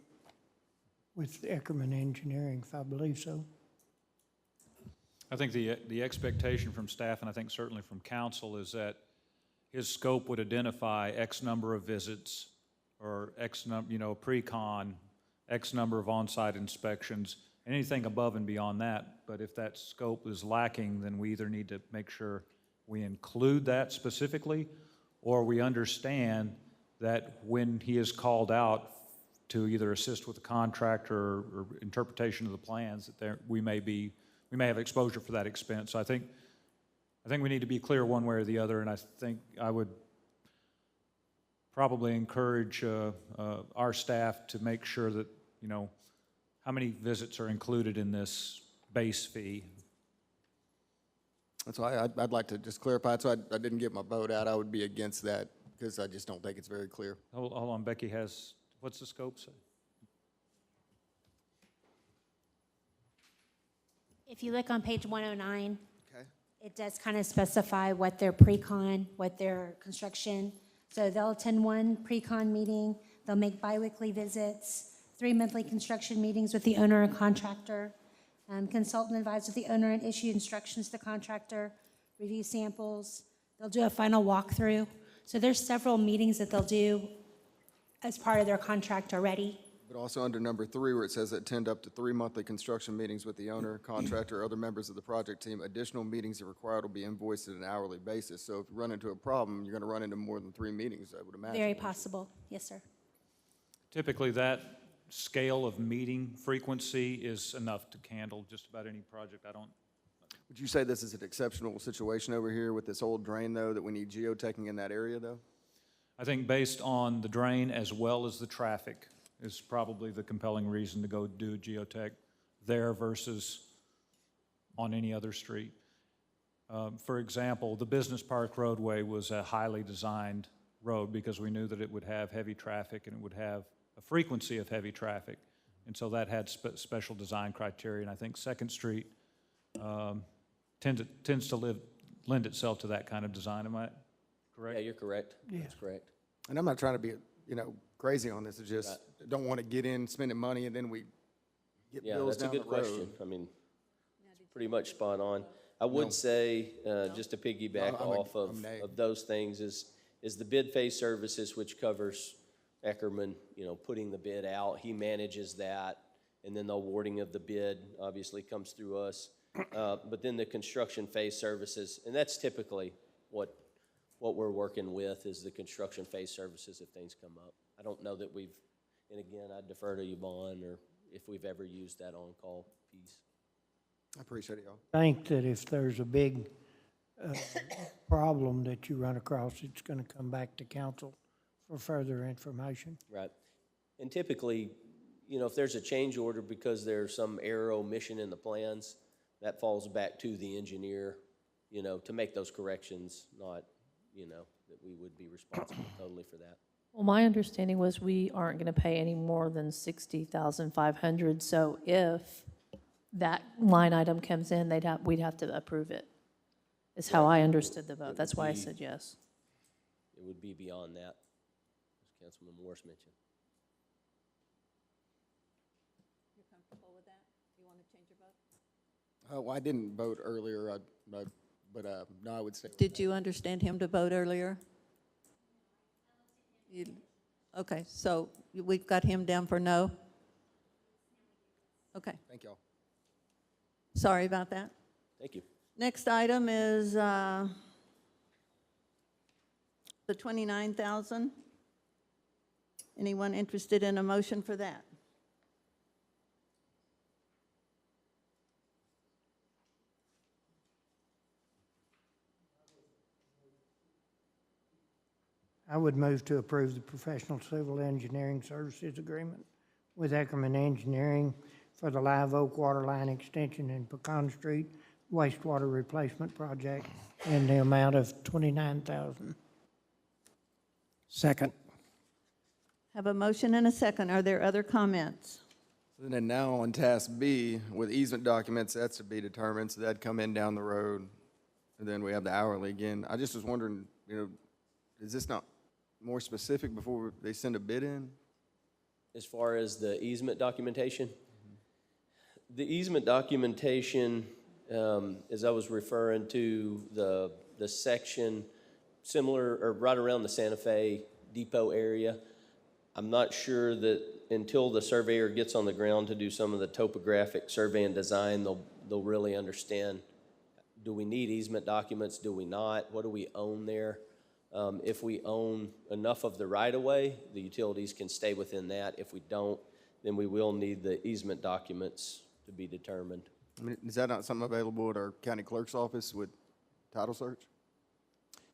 with Eckerman Engineering, if I believe so. I think the expectation from staff, and I think certainly from council, is that his scope would identify X number of visits or X number, you know, pre-con, X number of on-site inspections, anything above and beyond that. But if that scope is lacking, then we either need to make sure we include that specifically, or we understand that when he is called out to either assist with the contractor or interpretation of the plans, that we may have exposure for that expense. So I think we need to be clear one way or the other, and I think I would probably encourage our staff to make sure that, you know, how many visits are included in this base fee. That's why I'd like to just clarify, so I didn't get my vote out. I would be against that because I just don't think it's very clear. Hold on, Becky has, what's the scope say? If you look on page 109, Okay. it does kind of specify what their pre-con, what their construction. So they'll attend one pre-con meeting, they'll make biweekly visits, 3 monthly construction meetings with the owner or contractor, consultant advise with the owner and issue instructions to the contractor, review samples, they'll do a final walkthrough. So there's several meetings that they'll do as part of their contract already. But also under number 3, where it says attend up to 3 monthly construction meetings with the owner, contractor, or other members of the project team. Additional meetings if required will be invoiced at an hourly basis. So if you run into a problem, you're going to run into more than 3 meetings, I would imagine. Very possible, yes, sir. Typically, that scale of meeting frequency is enough to handle just about any project. Would you say this is an exceptional situation over here with this old drain, though, that we need geoteching in that area, though? I think based on the drain as well as the traffic is probably the compelling reason to go do geotech there versus on any other street. For example, the Business Park roadway was a highly designed road because we knew that it would have heavy traffic and it would have a frequency of heavy traffic. And so that had special design criteria. And I think Second Street tends to lend itself to that kind of design. Am I correct? Yeah, you're correct. That's correct. And I'm not trying to be, crazy on this. It's just, don't want to get in spending money and then we get Yeah, bills that's a down the good road. question. I mean, it's pretty much spot on. I would say, just to piggyback off of those things, is the bid phase services, which covers Eckerman, putting the bid out. He manages that, and then the awarding of the bid obviously comes through us. But then the construction phase services, and that's typically what we're working with is the construction phase services if things come up. I don't know that and again, I defer to Yvonne or if we've ever used that on-call piece. I appreciate it, y'all. Think that if there's a big problem that you run across, it's going to come back to council for further information. Right. And typically, you know, if there's a change order because there's some error or omission in the plans, that falls back to the engineer, you know, to make those corrections, not, you know, that we would be responsible totally for that. Well, my understanding was we aren't going to pay any more than $60,500, so if that line item comes in, we'd have to approve it, is how I understood the vote. That's why I said yes. It would be beyond that, as Councilman Morris mentioned. You're comfortable with that? You want to change your vote? Well, I didn't vote earlier, but no, I would say. Did you understand him to vote earlier? Okay, so we've got him down for no? Okay, Thank y'all. sorry about that. Thank you. Next item is the $29,000. Anyone interested in a motion for that? I would move to approve the professional civil engineering services agreement with Eckerman Engineering for the Live Oak Water Line Extension in Pecan Street wastewater replacement project in the amount of $29,000. Second. Have a motion and a second. Are there other comments? And then now on task B, with easement documents, that's to be determined, so that'd come in down the road. And then we have the hourly again. I just was wondering, you know, is this not more specific before they send a bid in? As far as the easement documentation? The easement documentation, as I was referring to the section similar or right around the Santa Fe Depot area, I'm not sure that until the surveyor gets on the ground to do some of the topographic survey and design, they'll really understand, do we need easement documents, do we not, what do we own there? If we own enough of the right-of-way, the utilities can stay within that. If we don't, then we will need the easement documents to be determined. I mean, is that not something available at our county clerk's office with title search?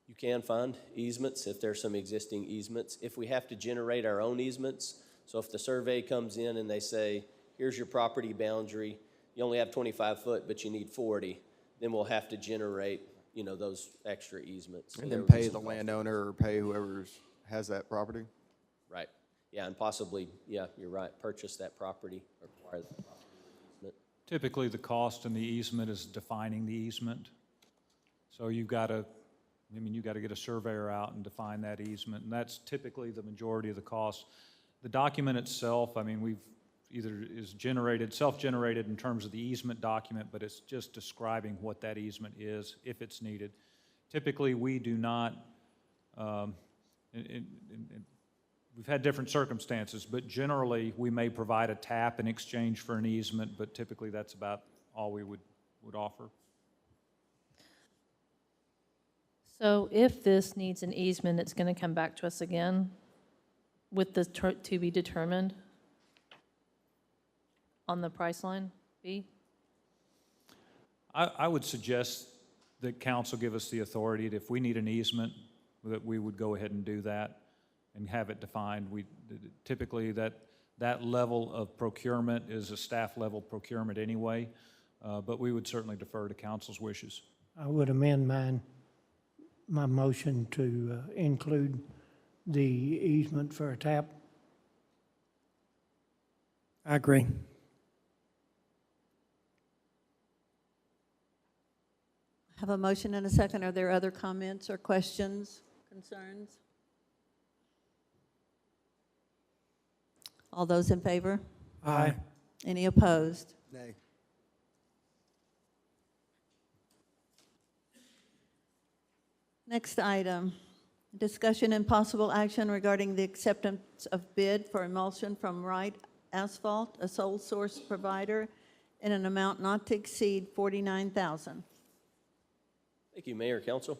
You can find easements if there's some existing easements. If we have to generate our own easements, so if the survey comes in and they say, here's your property boundary, you only have 25 foot, but you need 40, then we'll have to generate, you know, those extra easements. So And there then would be pay some the cost. landowner or pay whoever has that property? Right. Yeah, and possibly, yeah, you're right, purchase that property, or acquire that property. Typically, the cost in the easement is defining the easement. So you've got to, you've got to get a surveyor out and define that easement, and that's typically the majority of the cost. The document itself, we've either is generated, self-generated in terms of the easement document, but it's just describing what that easement is, if it's needed. Typically, we do not, we've had different circumstances, but generally, we may provide a tap in exchange for an easement, but typically that's about all we would offer. So if this needs an easement, it's going to come back to us again with the to be determined on the price line, B? I would suggest that council give us the authority, that if we need an easement, that we would go ahead and do that and have it defined. Typically, that level of procurement is a staff-level procurement anyway, but we would certainly defer to council's wishes. I would amend my motion to include the easement for a tap. I agree. Have a motion and a second. Are there other comments or questions, concerns? All those in favor? Aye. Any opposed? Nay. Next item, discussion and possible action regarding the acceptance of bid for emulsion from Wright Asphalt, a sole source provider, in an amount not to exceed $49,000. Thank you, Mayor, Council.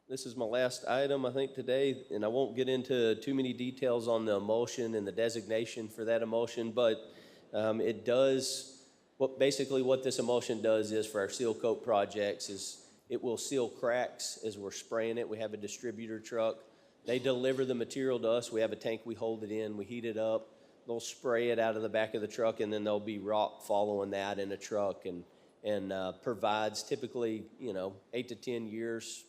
This is my last item, I think, today, and I won't get into too many details on the emulsion and the designation for that emulsion, but It does, basically what this emulsion does is for our seal coat projects is it will seal cracks as we're spraying it. We have a distributor truck. They deliver the material to us. We have a tank, we hold it in, we heat it up. They'll spray it out of the back of the truck, and then there'll be rock following that in a truck, and provides typically, 8 to 10 years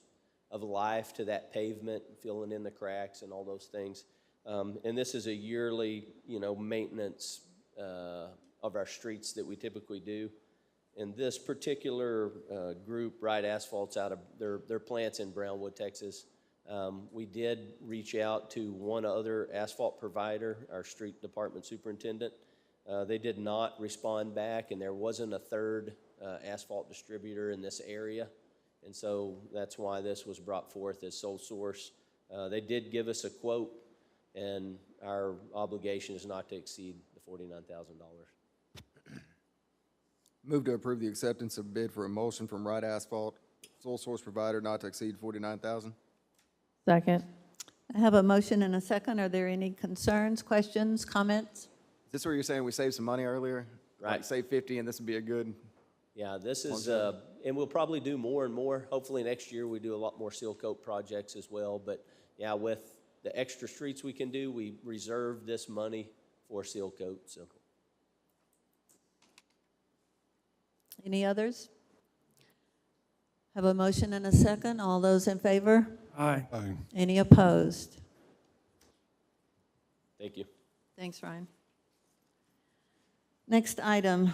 of life to that pavement, filling in the cracks and all those things. And this is a yearly, maintenance of our streets that we typically do. And this particular group, Wright Asphalt's out of their plants in Brownwood, Texas. We did reach out to one other asphalt provider, our street department superintendent. They did not respond back, and there wasn't a third asphalt distributor in this area. And so that's why this was brought forth as sole source. They did give us a quote, and our obligation is not to exceed the $49,000. Move to approve the acceptance of bid for emulsion from Wright Asphalt, sole source provider not to exceed $49,000. Second. I have a motion and a second. Are there any concerns, questions, comments? Is this where you're saying we saved some money earlier? Right. Like save 50 and this would be a good, Yeah, this is, and we'll probably do more and more. Hopefully next year we do a lot more seal coat projects as well. But yeah, with the extra streets we can do, we reserve this money for seal coat, so. Any others? Have a motion and a second. All those in favor? Aye. Any opposed? Thank you. Thanks, Ryan. Next item,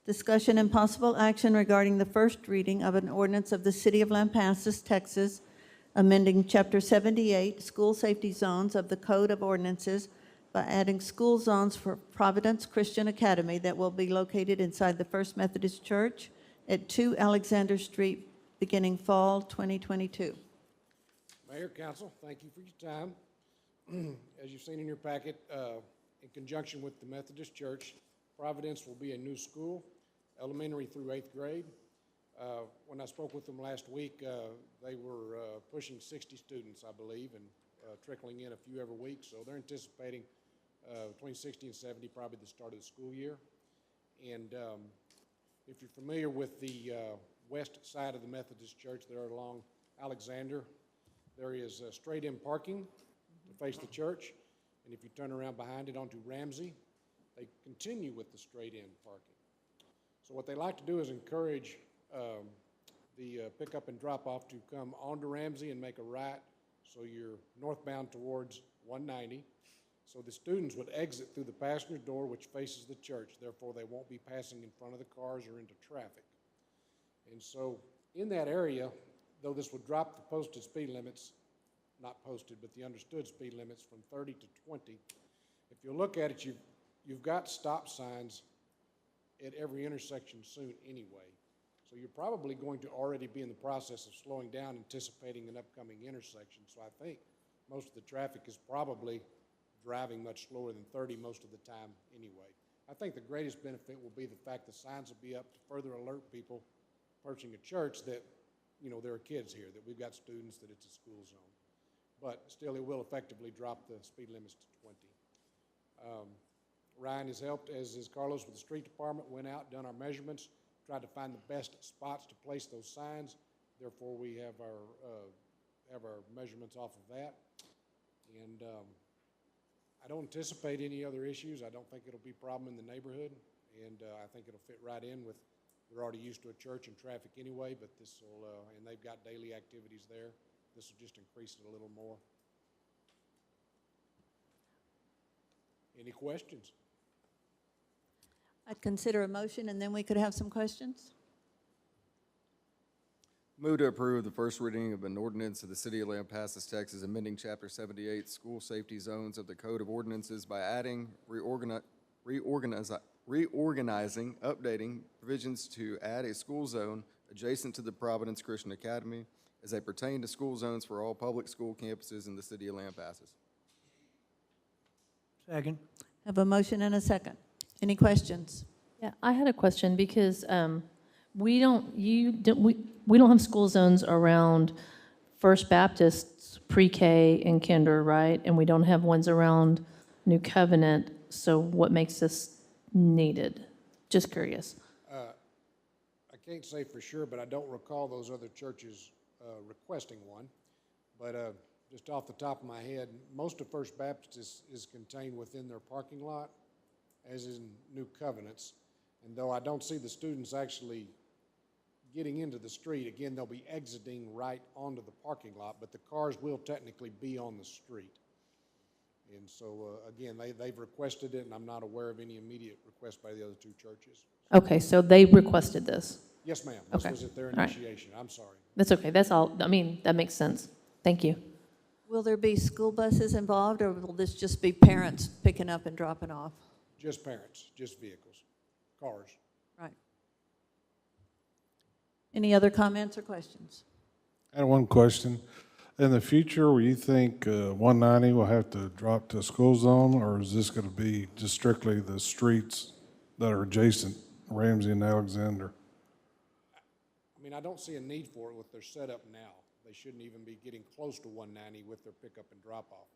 discussion and possible action regarding the first reading of an ordinance of the City of Lampasas, Texas, amending Chapter 78, School Safety Zones of the Code of Ordinances by adding school zones for Providence Christian Academy that will be located inside the First Methodist Church at 2 Alexander Street, beginning fall 2022. Mayor, council, thank you for your time. As you've seen in your packet, in conjunction with the Methodist Church, Providence will be a new school, elementary through 8th grade. When I spoke with them last week, they were pushing 60 students, I believe, and trickling in a few every week. So they're anticipating between 60 and 70, probably the start of the school year. And if you're familiar with the west side of the Methodist Church there along Alexander, there is straight-in parking to face the church. And if you turn around behind it onto Ramsey, they continue with the straight-in parking. So what they like to do is encourage the pickup and drop-off to come onto Ramsey and make a right, so you're northbound towards 190. So the students would exit through the passenger door, which faces the church. Therefore, they won't be passing in front of the cars or into traffic. And so in that area, though this would drop the posted speed limits, not posted, but the understood speed limits from 30 to 20, if you look at it, you've got stop signs at every intersection soon anyway. So you're probably going to already be in the process of slowing down, anticipating an upcoming intersection. So I think most of the traffic is probably driving much slower than 30 most of the time anyway. I think the greatest benefit will be the fact the signs will be up to further alert people approaching a church that, there are kids here, that we've got students, that it's a school zone. But still, it will effectively drop the speed limits to 20. Ryan has helped, as is Carlos, with the street department, went out, done our measurements, tried to find the best spots to place those signs. Therefore, we have our measurements off of that. And I don't anticipate any other issues. I don't think it'll be a problem in the neighborhood. And I think it'll fit right in with, they're already used to a church and traffic anyway, but this will, and they've got daily activities there. This will just increase it a little more. Any questions? I'd consider a motion, and then we could have some questions. Move to approve the first reading of an ordinance of the City of Lampasas, Texas, amending Chapter 78, School Safety Zones of the Code of Ordinances by adding, reorganizing, updating provisions to add a school zone adjacent to the Providence Christian Academy as they pertain to school zones for all public school campuses in the City of Lampasas. Second. Have a motion and a second. Any questions? Yeah, I had a question because we don't have school zones around First Baptist's pre-K and kinder, right? And we don't have ones around New Covenant. So what makes this needed? Just curious. I can't say for sure, but I don't recall those other churches requesting one. But just off the top of my head, most of First Baptist is contained within their parking lot, as in New Covenants. And though I don't see the students actually getting into the street, again, they'll be exiting right onto the parking lot, but the cars will technically be on the street. And so, again, they've requested it, and I'm not aware of any immediate request by the other two churches. Okay, so they requested this. Yes, ma'am. This Okay. was at their All right. initiation. I'm sorry. That's okay, that's all, I mean, that makes sense. Thank you. Will there be school buses involved, or will this just be parents picking up and dropping off? Just parents, just vehicles, cars. Right. Any other comments or questions? I had one question. In the future, will you think 190 will have to drop to a school zone, or is this going to be just strictly the streets that are adjacent, Ramsey and Alexander? I mean, I don't see a need for it with their setup now. They shouldn't even be getting close to 190 with their pickup and drop-off.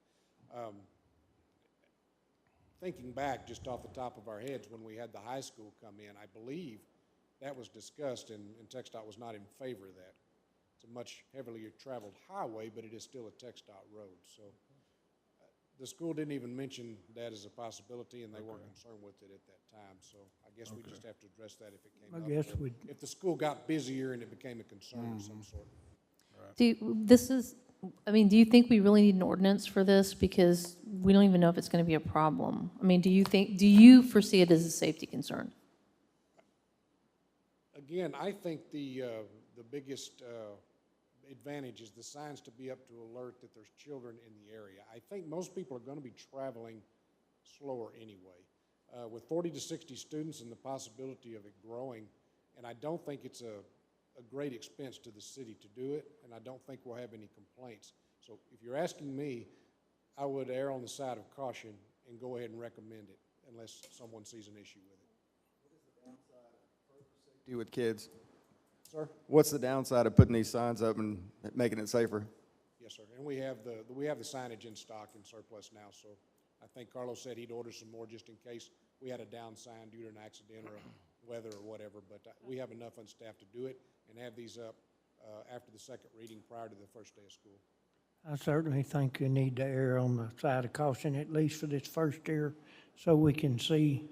Thinking back just off the top of our heads, when we had the high school come in, I believe that was discussed, and TxDOT was not in favor of that. It's a much heavily traveled highway, but it is still a TxDOT road. So the school didn't even mention that as a possibility, and they weren't concerned with it at that time. So I guess we just have to address that if it came up. I guess Or we'd- if the school got busier and it became a concern of some sort. Do you think we really need an ordinance for this? Because we don't even know if it's going to be a problem. I mean, do you foresee it as a safety concern? Again, I think the biggest advantage is the signs to be up to alert that there's children in the area. I think most people are going to be traveling slower anyway. With 40 to 60 students and the possibility of it growing, and I don't think it's a great expense to the city to do it, and I don't think we'll have any complaints. So if you're asking me, I would err on the side of caution and go ahead and recommend it unless someone sees an issue with it. Do with kids. Sir? What's the downside of putting these signs up and making it safer? Yes, sir. And we have the signage in stock and surplus now, so I think Carlos said he'd order some more just in case we had a down sign due to an accident or weather or whatever, but we have enough on staff to do it and have these up after the second reading prior to the first day of school. I certainly think you need to err on the side of caution, at least for this first year, so we can see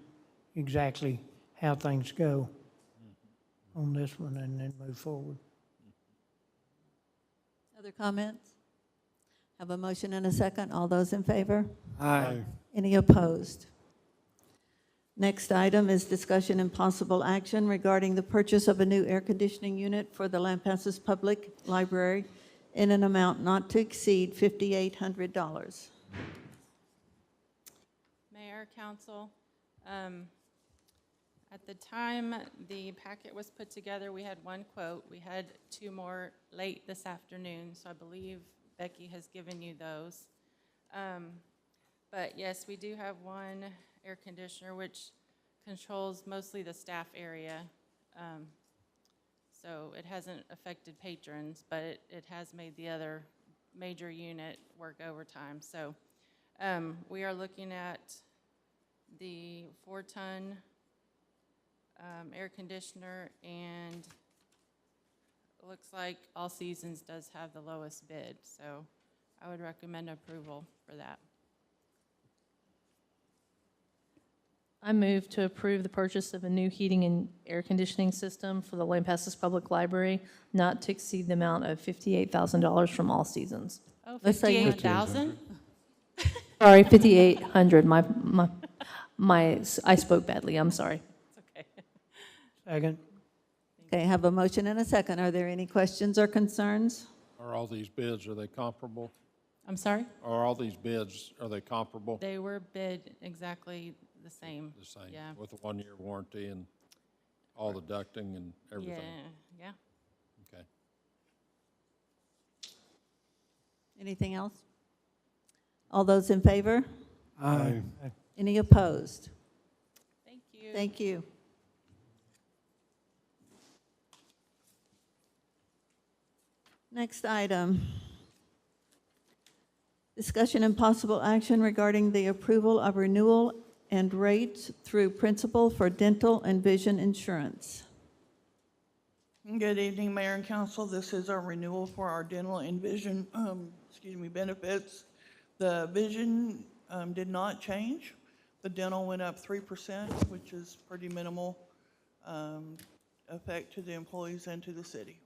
exactly how things go on this one and then move forward. Other comments? Have a motion and a second. All those in favor? Aye. Any opposed? Next item is discussion and possible action regarding the purchase of a new air conditioning unit for the Lampasas Public Library in an amount not to exceed $5,800. Mayor, Council, at the time the packet was put together, we had one quote. We had two more late this afternoon, so I believe Becky has given you those. But yes, we do have one air conditioner which controls mostly the staff area. So it hasn't affected patrons, but it has made the other major unit work overtime. So we are looking at the 4-ton air conditioner, and it looks like All Seasons does have the lowest bid. So I would recommend approval for that. I move to approve the purchase of a new heating and air conditioning system for the Lampasas Public Library, not to exceed the amount of $58,000 from All Seasons. Oh, Let's say 58,000? Sorry, 5,800. I spoke badly. I'm sorry. Okay. Second. Okay, I have a motion and a second. Are there any questions or concerns? Are all these bids, are they comparable? I'm sorry? Are all these bids, are they comparable? They were bid exactly the same. The same, Yeah. with a 1-year warranty and all the ducting and everything? Yeah. Okay. Anything else? All those in favor? Aye. Any opposed? Thank you. Thank you. Next item. Discussion and possible action regarding the approval of renewal and rates through principal for dental and vision insurance. Good evening, Mayor and Council. This is our renewal for our dental and vision, benefits. The vision did not change. The dental went up 3%, which is pretty minimal effect to the employees and to the city.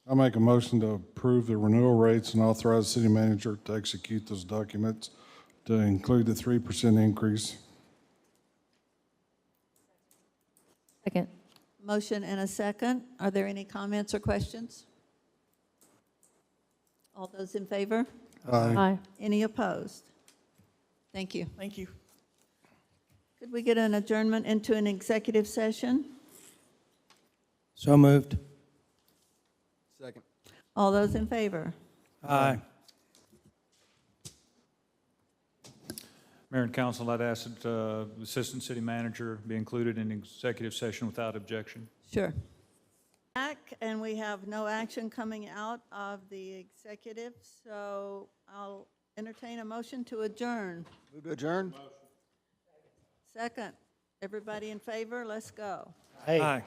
I make a motion to approve the renewal rates and authorize the city manager to execute those documents to include the 3% increase. Second. Motion and a second. Are there any comments or questions? All those in favor? Aye. Any opposed? Thank you. Thank you. Could we get an adjournment into an executive session? So moved. Second. All those in favor? Aye. Mayor and council, I'd ask that the Assistant City Manager be included in executive session without objection. Sure. Back, and we have no action coming out of the executive, so I'll entertain a motion to adjourn. Move to adjourn? Second. Everybody in favor? Let's go. Hey. Aye.